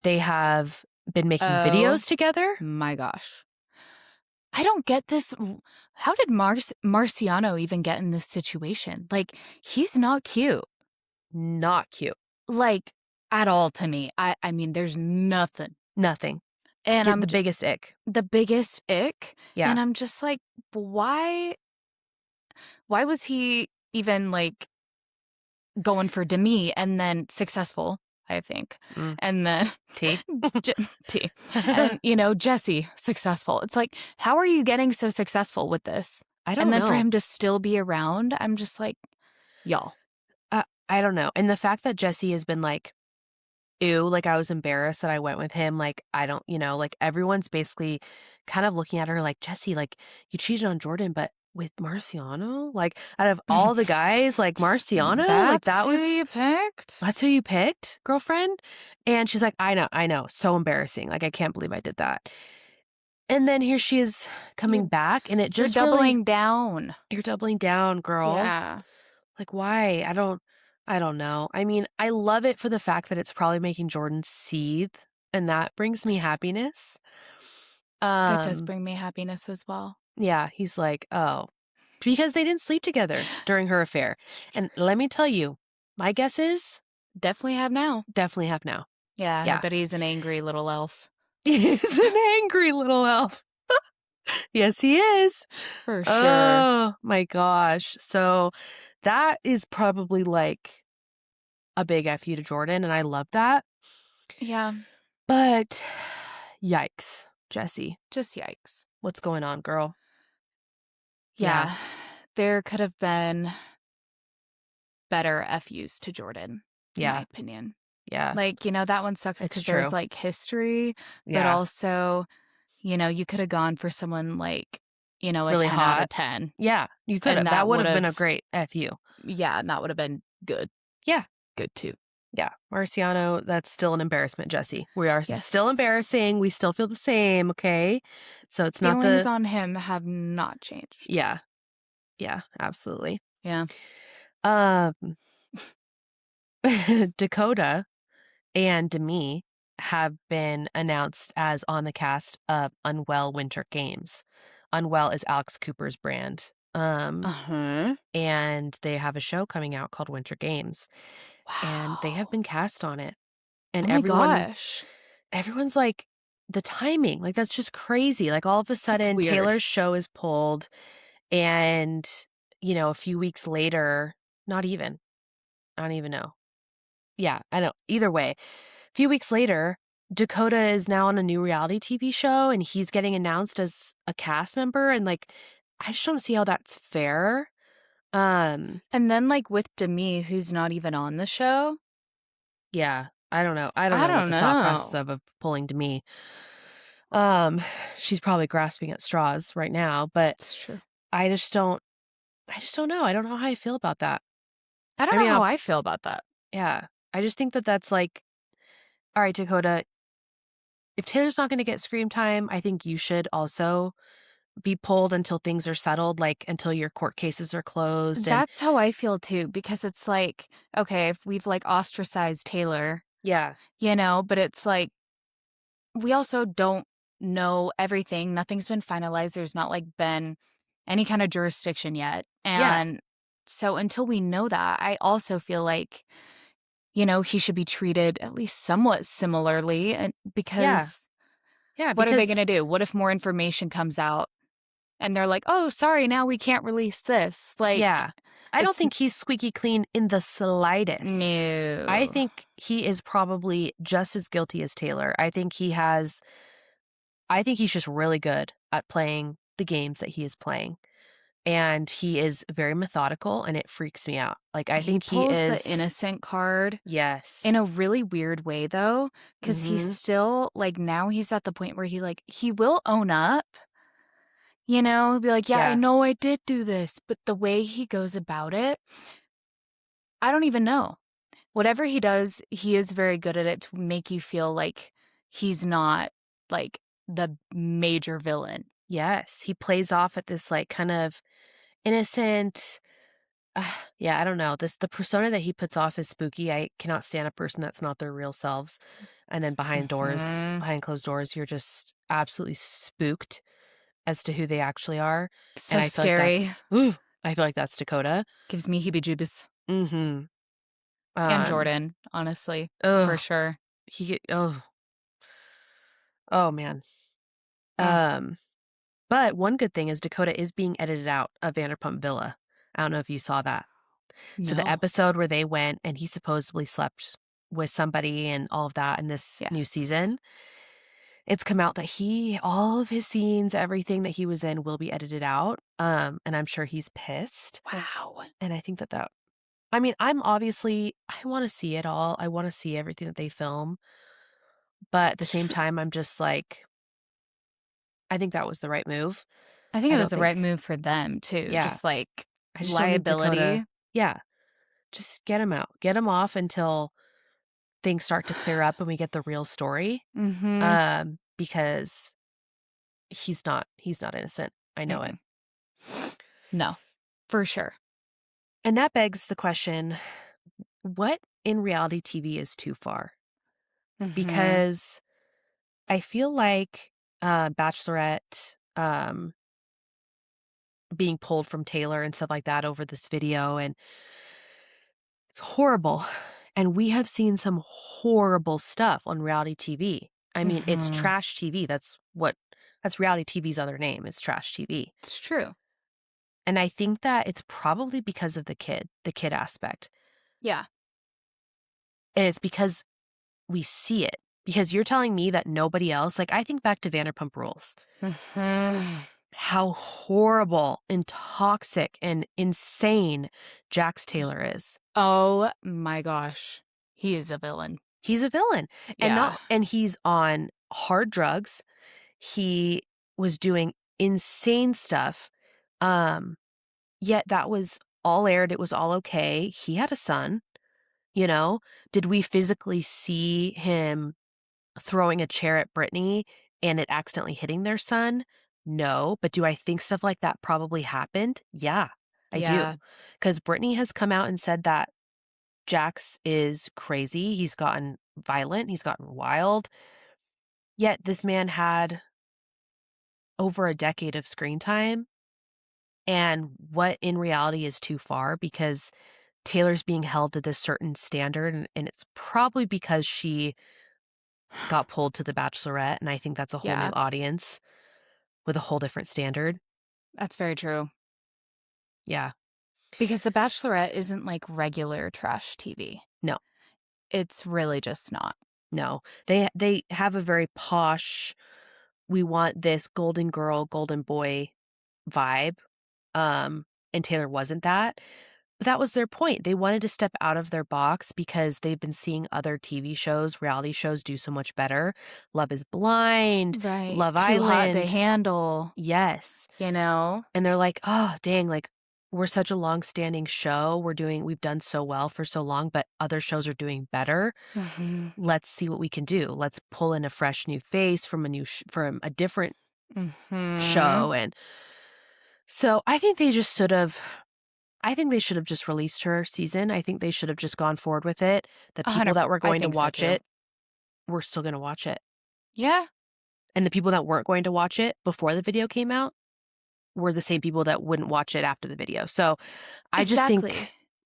They have been making Oh videos together. my gosh. I don't get this. How did Marciano even get in this situation? Like, he's not cute. Not cute. Like, at all to me. I mean, there's nothing. Nothing. And Get the biggest ick. the biggest ick, Yeah. and I'm just like, why was he even, like, going for Demi and then successful, I think, Mm. and then Tea. J T, and, Jessie, successful. It's like, how are you getting so successful with this? I And don't then for know. him to still be around, I'm just like, "Y'all." I don't know. And the fact that Jessi has been like, ew, like I was embarrassed that I went with him. Like, I don't, like everyone's basically kind of looking at her like, Jessi, like you cheated on Jordan, but with Marciano, like out of all the guys, like Marciano, like That's who you picked? that's who you picked, girlfriend. And she's like, I know. So embarrassing. Like, I can't believe I did that. And then here she is coming You're back, and it you're just really, doubling down. you're doubling down, girl. Yeah. Like, why? I don't know. I mean, I love it for the fact that it's probably making Jordan seethe, and that brings me happiness. That does Um, bring me happiness as well. yeah, he's like, "Oh," because they didn't sleep together during her affair. And let me tell you, my guess is Definitely have now. definitely have now. Yeah, I Yeah. bet he's an angry little elf. He's an angry little elf. Yes, he is. For sure. Oh my gosh. So that is probably like a big F you to Jordan, and I love that. Yeah, But yikes, Jessi, just yikes. what's going on, girl? Yeah, Yeah, there could have been better FUs to Jordan, in my yeah, opinion. yeah. Like, that one sucks It's because there's, true. like, history, but Yeah, also, you could have gone for someone like, a really 10 out of hot. 10, Yeah, you could and have. That that would would have been a have great FU. yeah, and that would have been good. Yeah, Good too. yeah. Marciano, that's still an embarrassment, Jessi. We are still Yes. embarrassing. We still feel the same, okay? So it's not Feelings the, on him have not changed. yeah, yeah, absolutely. Yeah. Um, Dakota and Demi have been announced as on the cast of Unwell Winter Games. Unwell is Alex Cooper's brand. Uh-huh. And they have a show coming out called Winter Games, and they have Wow. been cast on it. And Oh my gosh. everyone's like, the timing, like that's just crazy. Like all of a That's sudden weird. Taylor's show is pulled, and a few weeks later, not even, I don't even know. Yeah, I know. Either way, a few weeks later, Dakota is now on a new reality TV show, and he's getting announced as a cast member, and like I just don't see how that's fair. Um, And then, like, with Demi, who's not even on the show, yeah, I don't know. I don't I know what don't the thought process know. of pulling to me. Um, she's probably grasping at straws right now, but It's true. I just don't I just don't know. I don't know how I feel about that. I don't I know mean, how I feel about that. yeah. I just think that that's like, all right, Dakota, if Taylor's not going to get scream time, I think you should also be pulled until things are settled, like until your court cases are closed. And That's how I feel too, because it's like, okay, if we've like ostracized Taylor, yeah, but it's like we also don't know everything. Nothing's been finalized. There's not like been any kind of jurisdiction yet. yeah, And so until we know that, I also feel like, he should be treated at least somewhat similarly and yeah, because yeah, what are they going because, to do? What if more information comes out and they're like, "Oh, sorry, now we can't release this." Like yeah, I don't it's think he's squeaky clean in the slightest. I no. think he is probably just as guilty as Taylor. I think he's just really good at playing the games that he is playing. And he is very methodical, and it freaks me out. Like, I He think he pulls the is, innocent card in yes. a really weird way though, because he's Mhm. still like now he's at the point where he will own up, he'll be like, "Yeah, I Yeah. know I did do this," but the way he goes about it, I don't even know. Whatever he does, he is very good at it to make you feel like he's not like the major villain. Yes. He plays off at this, like, kind of innocent, Yeah, I don't know. The persona that he puts off is spooky. I cannot stand a person that's not their real selves. And then Mhm. behind closed doors, you're just absolutely spooked as to who they actually are. And So I feel like scary. I feel like that's Dakota. Gives me heebie-jeebies. Mhm. And Um, Jordan, honestly, for ugh, sure. oh man. Mm, Um, but one good thing is Dakota is being edited out of Vanderpump Villa. I don't know if you saw that. So the no. episode where they went and he supposedly slept with somebody and all of that in this new Yes. season, it's come out that all of his scenes, everything that he was in will be edited out. And I'm sure he's pissed. Wow. And I think that I mean, I want to see it all. I want to see everything that they film. But at the same time, I'm just like, I think that was the right move. I think I it was don't the right think, move for them too, yeah, just, like, I just don't think Dakota, liability. yeah, just get him out, get him off until things start to clear up and we get the real story. Mhm. Because he's not innocent. I know it. Mm-mm. No, for sure. And that begs the question, what in reality TV is too far? Mhm. Because I feel like Bachelorette being pulled from Taylor and stuff like that over this video, and it's horrible. And we have seen some horrible stuff on reality TV. I mean, it's Mhm. trash TV. That's reality TV's other name. It's trash TV. It's true. And I think that it's probably because of the kid aspect. Yeah. And it's because we see it. Because you're telling me that nobody else, like, I think back to Vanderpump Rules, Mhm. how horrible and toxic and insane Jax Taylor is. Oh my gosh. He is a villain. He's a villain. Yeah. And he's on hard drugs. He was doing insane stuff. Um, Yet that was all aired. It was all okay. He had a son, you know? Did we physically see him throwing a chair at Brittany and it accidentally hitting their son? No, but do I think stuff like that probably happened? Yeah, I do. Yeah. Because Brittany has come out and said that Jax is crazy. He's gotten violent. He's gotten wild. Yet this man had over a decade of screen time. And what in reality is too far because Taylor's being held to this certain standard. And it's probably because she got pulled to The Bachelorette. And I think that's a whole new Yeah. audience with a whole different standard. That's very true. Yeah. Because The Bachelorette isn't like regular trash TV. No, It's really just not. no. They have a very posh, we want this golden girl, golden boy vibe. Um, and Taylor wasn't that. But that was their point. They wanted to step out of their box because they've been seeing other TV shows, reality shows do so much better. Love is Blind, Right. Love Too hot to Island. handle, Yes. you know? And they're like, "Oh, dang, like we're such a long-standing show. We've done so well for so long, but other shows are doing better. Mhm. Let's see what we can do. Let's pull in a fresh new face from from a different Mhm. show." And so I think they should have just released her season. I think they should have just gone forward with it. The people 100 that were I going to think so watch too. it were still gonna watch it. Yeah, And the people that weren't going to watch it before the video came out were the same people that wouldn't watch it after the video. So, exactly.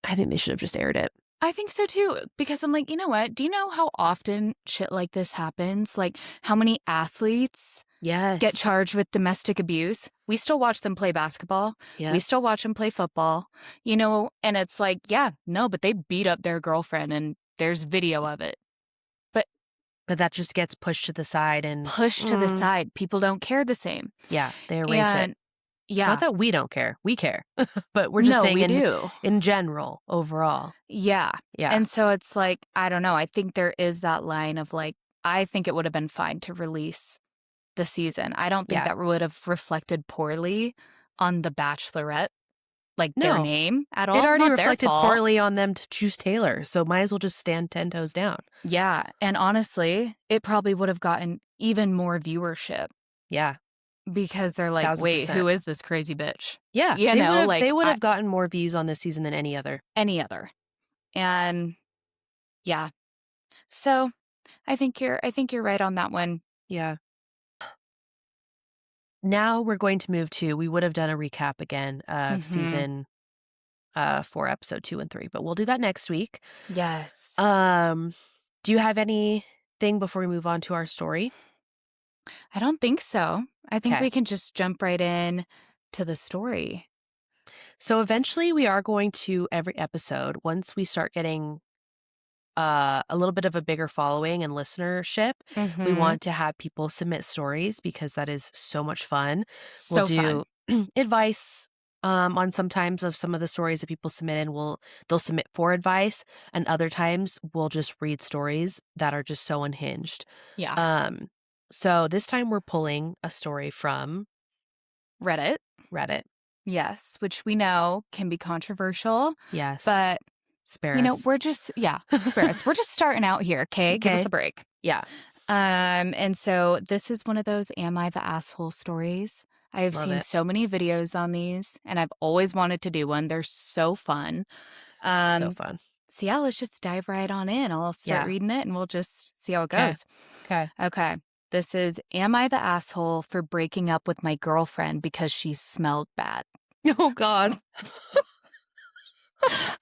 I think they should have just aired it. I think so too, because I'm like, you know what? Do you know how often shit like this happens? Like, how many athletes get Yes. charged with domestic abuse? We still watch them play basketball. We Yep. still watch them play football, and it's like, yeah, no, but they beat up their girlfriend and there's video of it. But But that just gets pushed to the side and, push to the side. People don't care the same. yeah, they erase it. And Not yeah, that we don't care. We care. But we're just no, saying we do. in general, overall. Yeah. Yeah. And so it's like, I don't know. I think there is that line of like, I think it would have been fine to release the season. I don't think Yeah. that would have reflected poorly on The Bachelorette, like their No. name at It all. already Not their reflected fault. poorly on them to choose Taylor, so might as well just stand 10 toes down. Yeah. And honestly, it probably would have gotten even more viewership. Yeah. Because they're like, "Wait, 1,000%. who is this crazy bitch?" Yeah, You know, they like, would have gotten more views on this season than any other. any other. And yeah. So, I think you're right on that one. Yeah. Now we're going to move to we would have done a recap again of Mhm. season, 4, episode 2 and 3, but we'll do that next week. Yes. Um, do you have anything before we move on to our story? I don't think so. I think Okay. we can just jump right in to the story. So S eventually we are going to every episode, once we start getting a little bit of a bigger following and listenership, we Mhm. want to have people submit stories because that is so much fun. We'll So do fun. advice on sometimes of some of the stories that people submit and they'll submit for advice, and other times we'll just read stories that are just so unhinged. Yeah. Um so this time we're pulling a story from Reddit. Reddit. Yes, which we know can be controversial, Yes. but, Spare us. we're just yeah, spare us. We're just starting out here, okay? Give us a Okay. break. Yeah. And so this is one of those "Am I the asshole?" stories. I have Love seen it. so many videos on these, and I've always wanted to do one. They're so fun. So Um, fun. so yeah, let's just dive right on in. I'll start Yeah. reading it, and we'll just see how it Okay. goes. Okay. Okay. This is, "Am I the asshole for breaking up with my girlfriend because she smelled bad?" Oh god.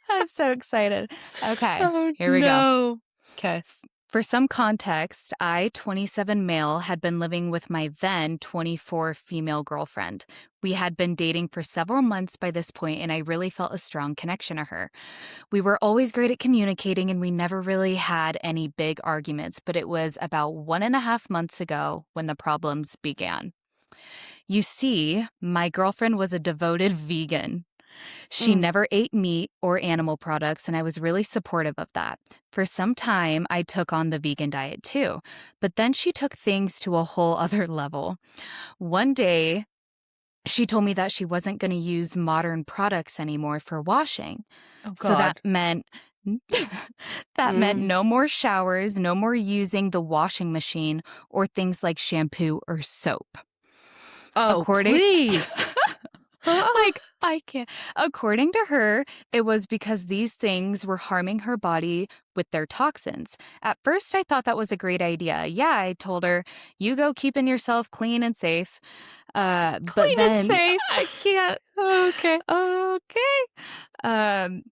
I'm so excited. Okay, Oh, here we go. no. Okay. For some context, I, 27 male, had been living with my then 24 female girlfriend. We had been dating for several months by this point, and I really felt a strong connection to her. We were always great at communicating, and we never really had any big arguments, but it was about 1.5 months ago when the problems began. You see, my girlfriend was a devoted vegan. She Mm. never ate meat or animal products, and I was really supportive of that. For some time, I took on the vegan diet too, but then she took things to a whole other level. One day, she told me that she wasn't going to use modern products anymore for washing. Oh So that god. meant that meant Mm. no more showers, no more using the washing machine or things like shampoo or soap. Oh, According please. Uh-uh. Like, I can't. According to her, it was because these things were harming her body with their toxins. At first, I thought that was a great idea. Yeah, I told her, "You go keeping yourself clean and safe." But Clean and then safe. I can't. Okay. Okay.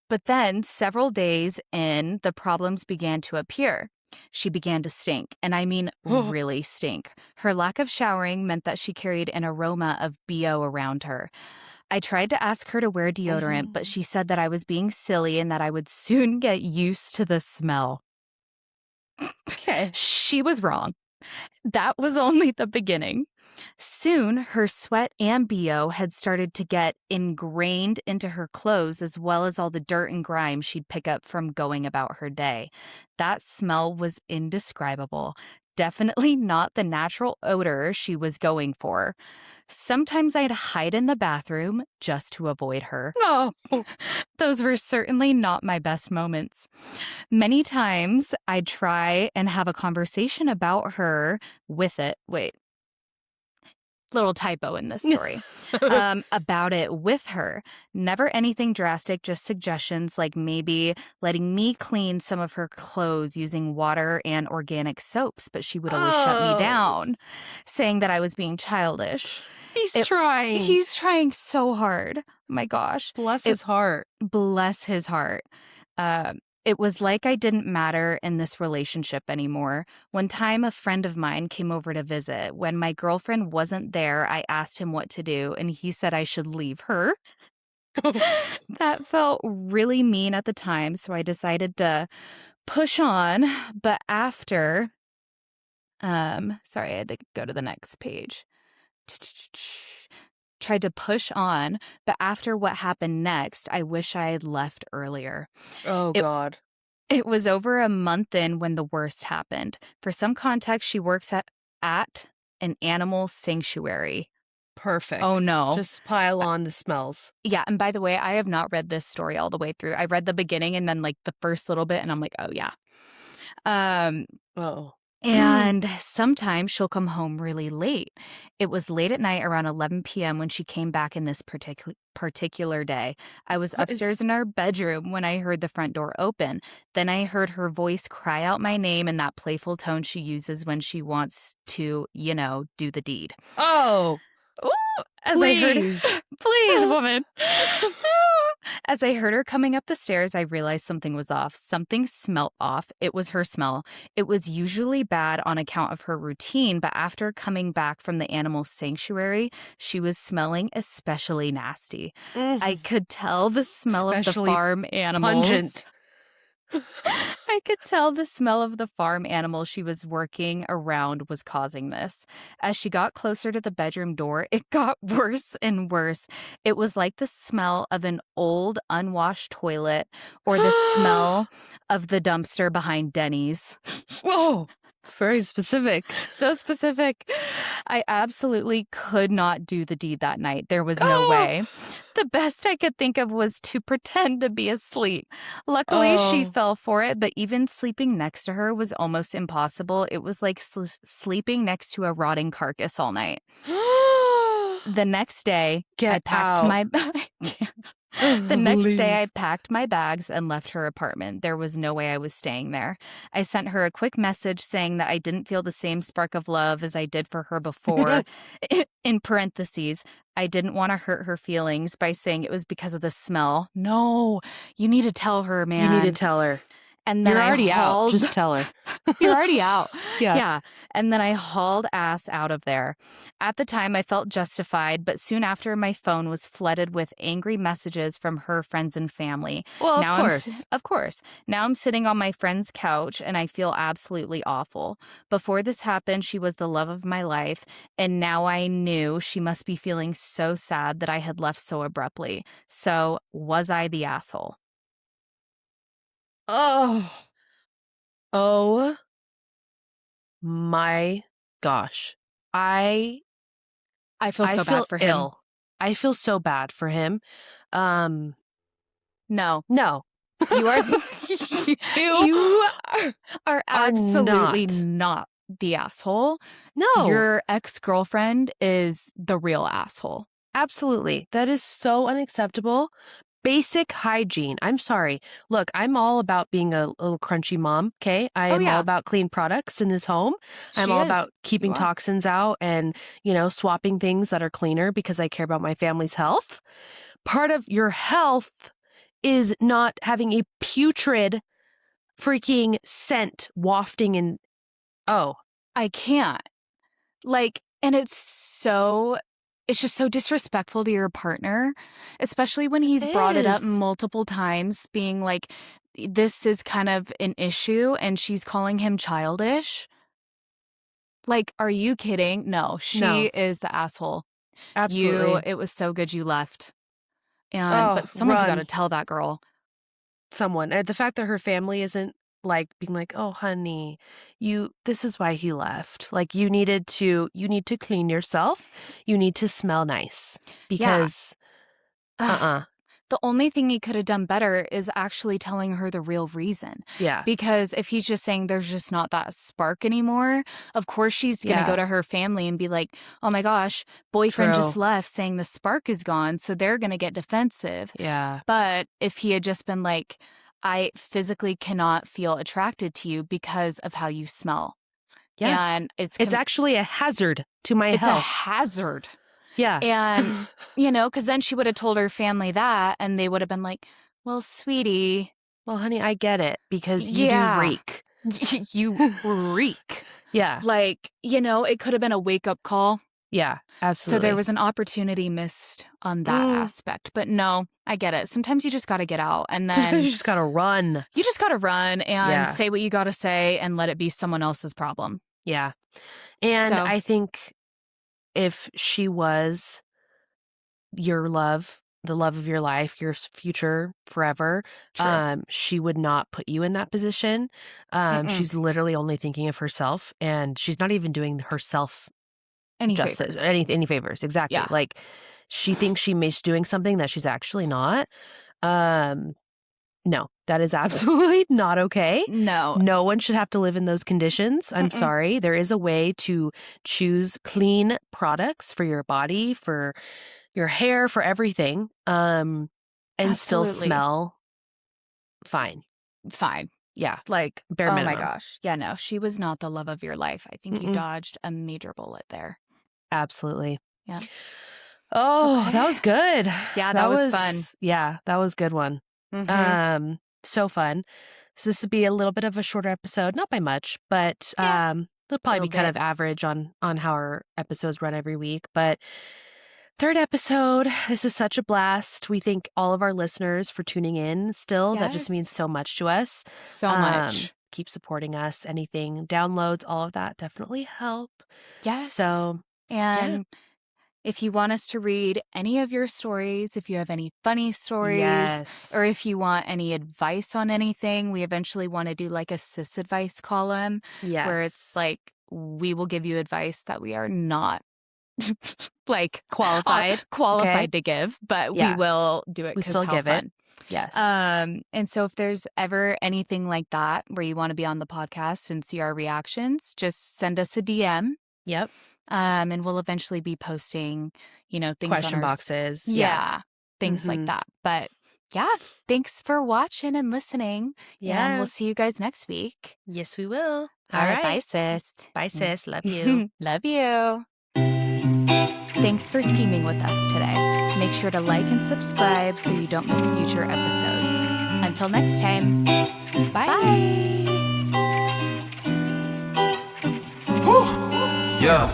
But then several days in, the problems began to appear. She began to stink, and I mean Oh. really stink. Her lack of showering meant that she carried an aroma of BO around her. I tried to ask her to wear deodorant, but Mm. she said that I was being silly and that I would soon get used to the smell. Okay. She was wrong. That was only the beginning. Soon, her sweat and BO had started to get ingrained into her clothes, as well as all the dirt and grime she'd pick up from going about her day. That smell was indescribable. Definitely not the natural odor she was going for. Sometimes I'd hide in the bathroom just to avoid her. Oh. Those were certainly not my best moments. Many times I'd try and have a conversation about her with it. Wait, little typo in this story. About it with her. Never anything drastic, just suggestions like maybe letting me clean some of her clothes using water and organic soaps, but she would always shut me Oh. down, saying that I was being childish. He's It trying. He's trying so hard. My gosh. Bless It his heart. Bless his heart. It was like I didn't matter in this relationship anymore. One time, a friend of mine came over to visit. When my girlfriend wasn't there, I asked him what to do, and he said I should leave her. That felt really mean at the time, so I decided to push on. But after, sorry, I had to go to the next page. Tried to push on, but after what happened next, I wish I had left earlier. Oh It god. it was over a month in when the worst happened. For some context, she works at an animal sanctuary. Oh Perfect. no. Just pile on the smells. Yeah, and by the way, I have not read this story all the way through. I read the beginning and then like the first little bit and I'm like, "Oh yeah." Um Oh. And sometimes she'll come home really late. It was late at night around 11 p.m. when she came back in this particular day. I was What upstairs is in our bedroom when I heard the front door open. Then I heard her voice cry out my name in that playful tone she uses when she wants to, do the deed. Oh, Ooh, as I heard please. please, woman. As I heard her coming up the stairs, I realized something was off. Something smelt off. It was her smell. It was usually bad on account of her routine, but after coming back from the animal sanctuary, she was smelling especially nasty. I Mm, could tell the smell of the especially farm animals. pungent. I could tell the smell of the farm animal she was working around was causing this. As she got closer to the bedroom door, it got worse and worse. It was like the smell of an old, unwashed toilet or the smell of the dumpster behind Denny's. Whoa, very specific. So specific. I absolutely could not do the deed that night. There was no Oh, way. The best I could think of was to pretend to be asleep. Luckily, she oh. fell for it, but even sleeping next to her was almost impossible. It was like sleeping next to a rotting carcass all night. The next day, I Get packed out. my The next day, I Leave. packed my bags and left her apartment. There was no way I was staying there. I sent her a quick message saying that I didn't feel the same spark of love as I did for her before. In parentheses, I didn't want to hurt her feelings by saying it was because of the smell. No, you need to tell her, You need to man. tell her. And then You're I already out. hauled Just tell her. You're already out. Yeah. Yeah. And then I hauled ass out of there. At the time, I felt justified, but soon after, my phone was flooded with angry messages from her friends and family. Well, of course. Of course, now I'm sitting on my friend's couch and I feel absolutely awful. Before this happened, she was the love of my life. And now I knew she must be feeling so sad that I had left so abruptly. So, was I the asshole? Oh. Oh my gosh. I I feel I so bad feel for him. ill. I feel so bad for him. Um, No. no. You are You you are are absolutely not. not the asshole. No. Your ex-girlfriend is the real asshole. Absolutely. That is so unacceptable. Basic hygiene. I'm sorry. Look, I'm all about being a little crunchy mom, okay? I Oh, am all yeah. about clean products in this home. I'm She all is. about You keeping are. toxins out and, swapping things that are cleaner because I care about my family's health. Part of your health is not having a putrid freaking scent wafting in. Oh, I can't. And it's just so disrespectful to your partner, especially when it he's brought it up is. multiple times, being like, this is kind of an issue, and she's calling him childish. Like, are you kidding? No, she No, is the asshole. absolutely. It was so good you left. But Oh, someone's gotta run. tell that girl. Someone. The fact that her family isn't like being like, "Oh, honey, this is why he left. Like you need to clean yourself. You need to smell nice Yeah. because Ugh. uh-uh. The only thing he could have done better is actually telling her the real reason. Yeah. Because if he's just saying there's just not that spark anymore, of course she's gonna go Yeah. to her family and be like, "Oh my gosh, boyfriend just True. left saying the spark is gone," so they're gonna get defensive. Yeah. But if he had just been like, "I physically cannot feel attracted to you because of how you smell," Yeah. and It's actually a hazard to my it's a health. hazard. Yeah. And, because then she would have told her family that, and they would have been like, "Well, sweetie, Well, honey, I get it because you do yeah, reek. you reek." Yeah. It could have been a wake-up call. Yeah, So there absolutely. was an opportunity missed on that Mm. aspect. But no, I get it. Sometimes you just gotta get out, and Sometimes then you just gotta run. you just gotta run and Yeah. say what you gotta say and let it be someone else's problem. Yeah. And So I think if she was your love, the love of your life, your future forever, true. she would not put you in that position. Mm-mm. She's literally only thinking of herself, and she's not even doing herself Any justice, favors. any favors. Exactly. Yeah. Like she thinks she may doing something that she's actually not. Um, No, that is absolutely not okay. No. No one should have to live in those conditions. I'm Mm-mm. sorry. There is a way to choose clean products for your body, for your hair, for everything, and still Absolutely. smell fine. Fine. Yeah, Like, bare oh my minimum. gosh. Yeah, no, she was not the love of your life. I think you Mm-mm, dodged a major bullet there. absolutely. Yeah. Oh, that Okay. was good. Yeah, that was fun. That was a good one. Mhm. So fun. So this would be a little bit of a shorter episode, not by much, but Yeah, they'll a probably little be kind bit. of average on how our episodes run every week. But third episode, this is such a blast. We thank all of our listeners for tuning in still. That just means Yes. so much to us. So much. Keep supporting us. Anything, downloads, all of that definitely help. Yes. So yeah. And if you want us to read any of your stories, if you have any funny stories, or Yes. if you want any advice on anything, we eventually want to do like a sis advice column where it's Yes. like we will give you advice that we are not like Qualified. Okay. qualified to give, but we Yeah. will do it We because still how give it. fun. Yes. And so if there's ever anything like that where you want to be on the podcast and see our reactions, just send us a DM. Yep. And we'll eventually be posting, things on Question our, boxes. Yeah. yeah, things like Mm-hmm. that. But yeah, thanks for watching and listening. And we'll Yeah. see you guys next week. Yes, we will. All All right. Bye, right. sis. Bye, sis. Love you. Love you. Thanks for scheming with us today. Make sure to like and subscribe so you don't miss future episodes. Until next time, Bye. bye. Yeah.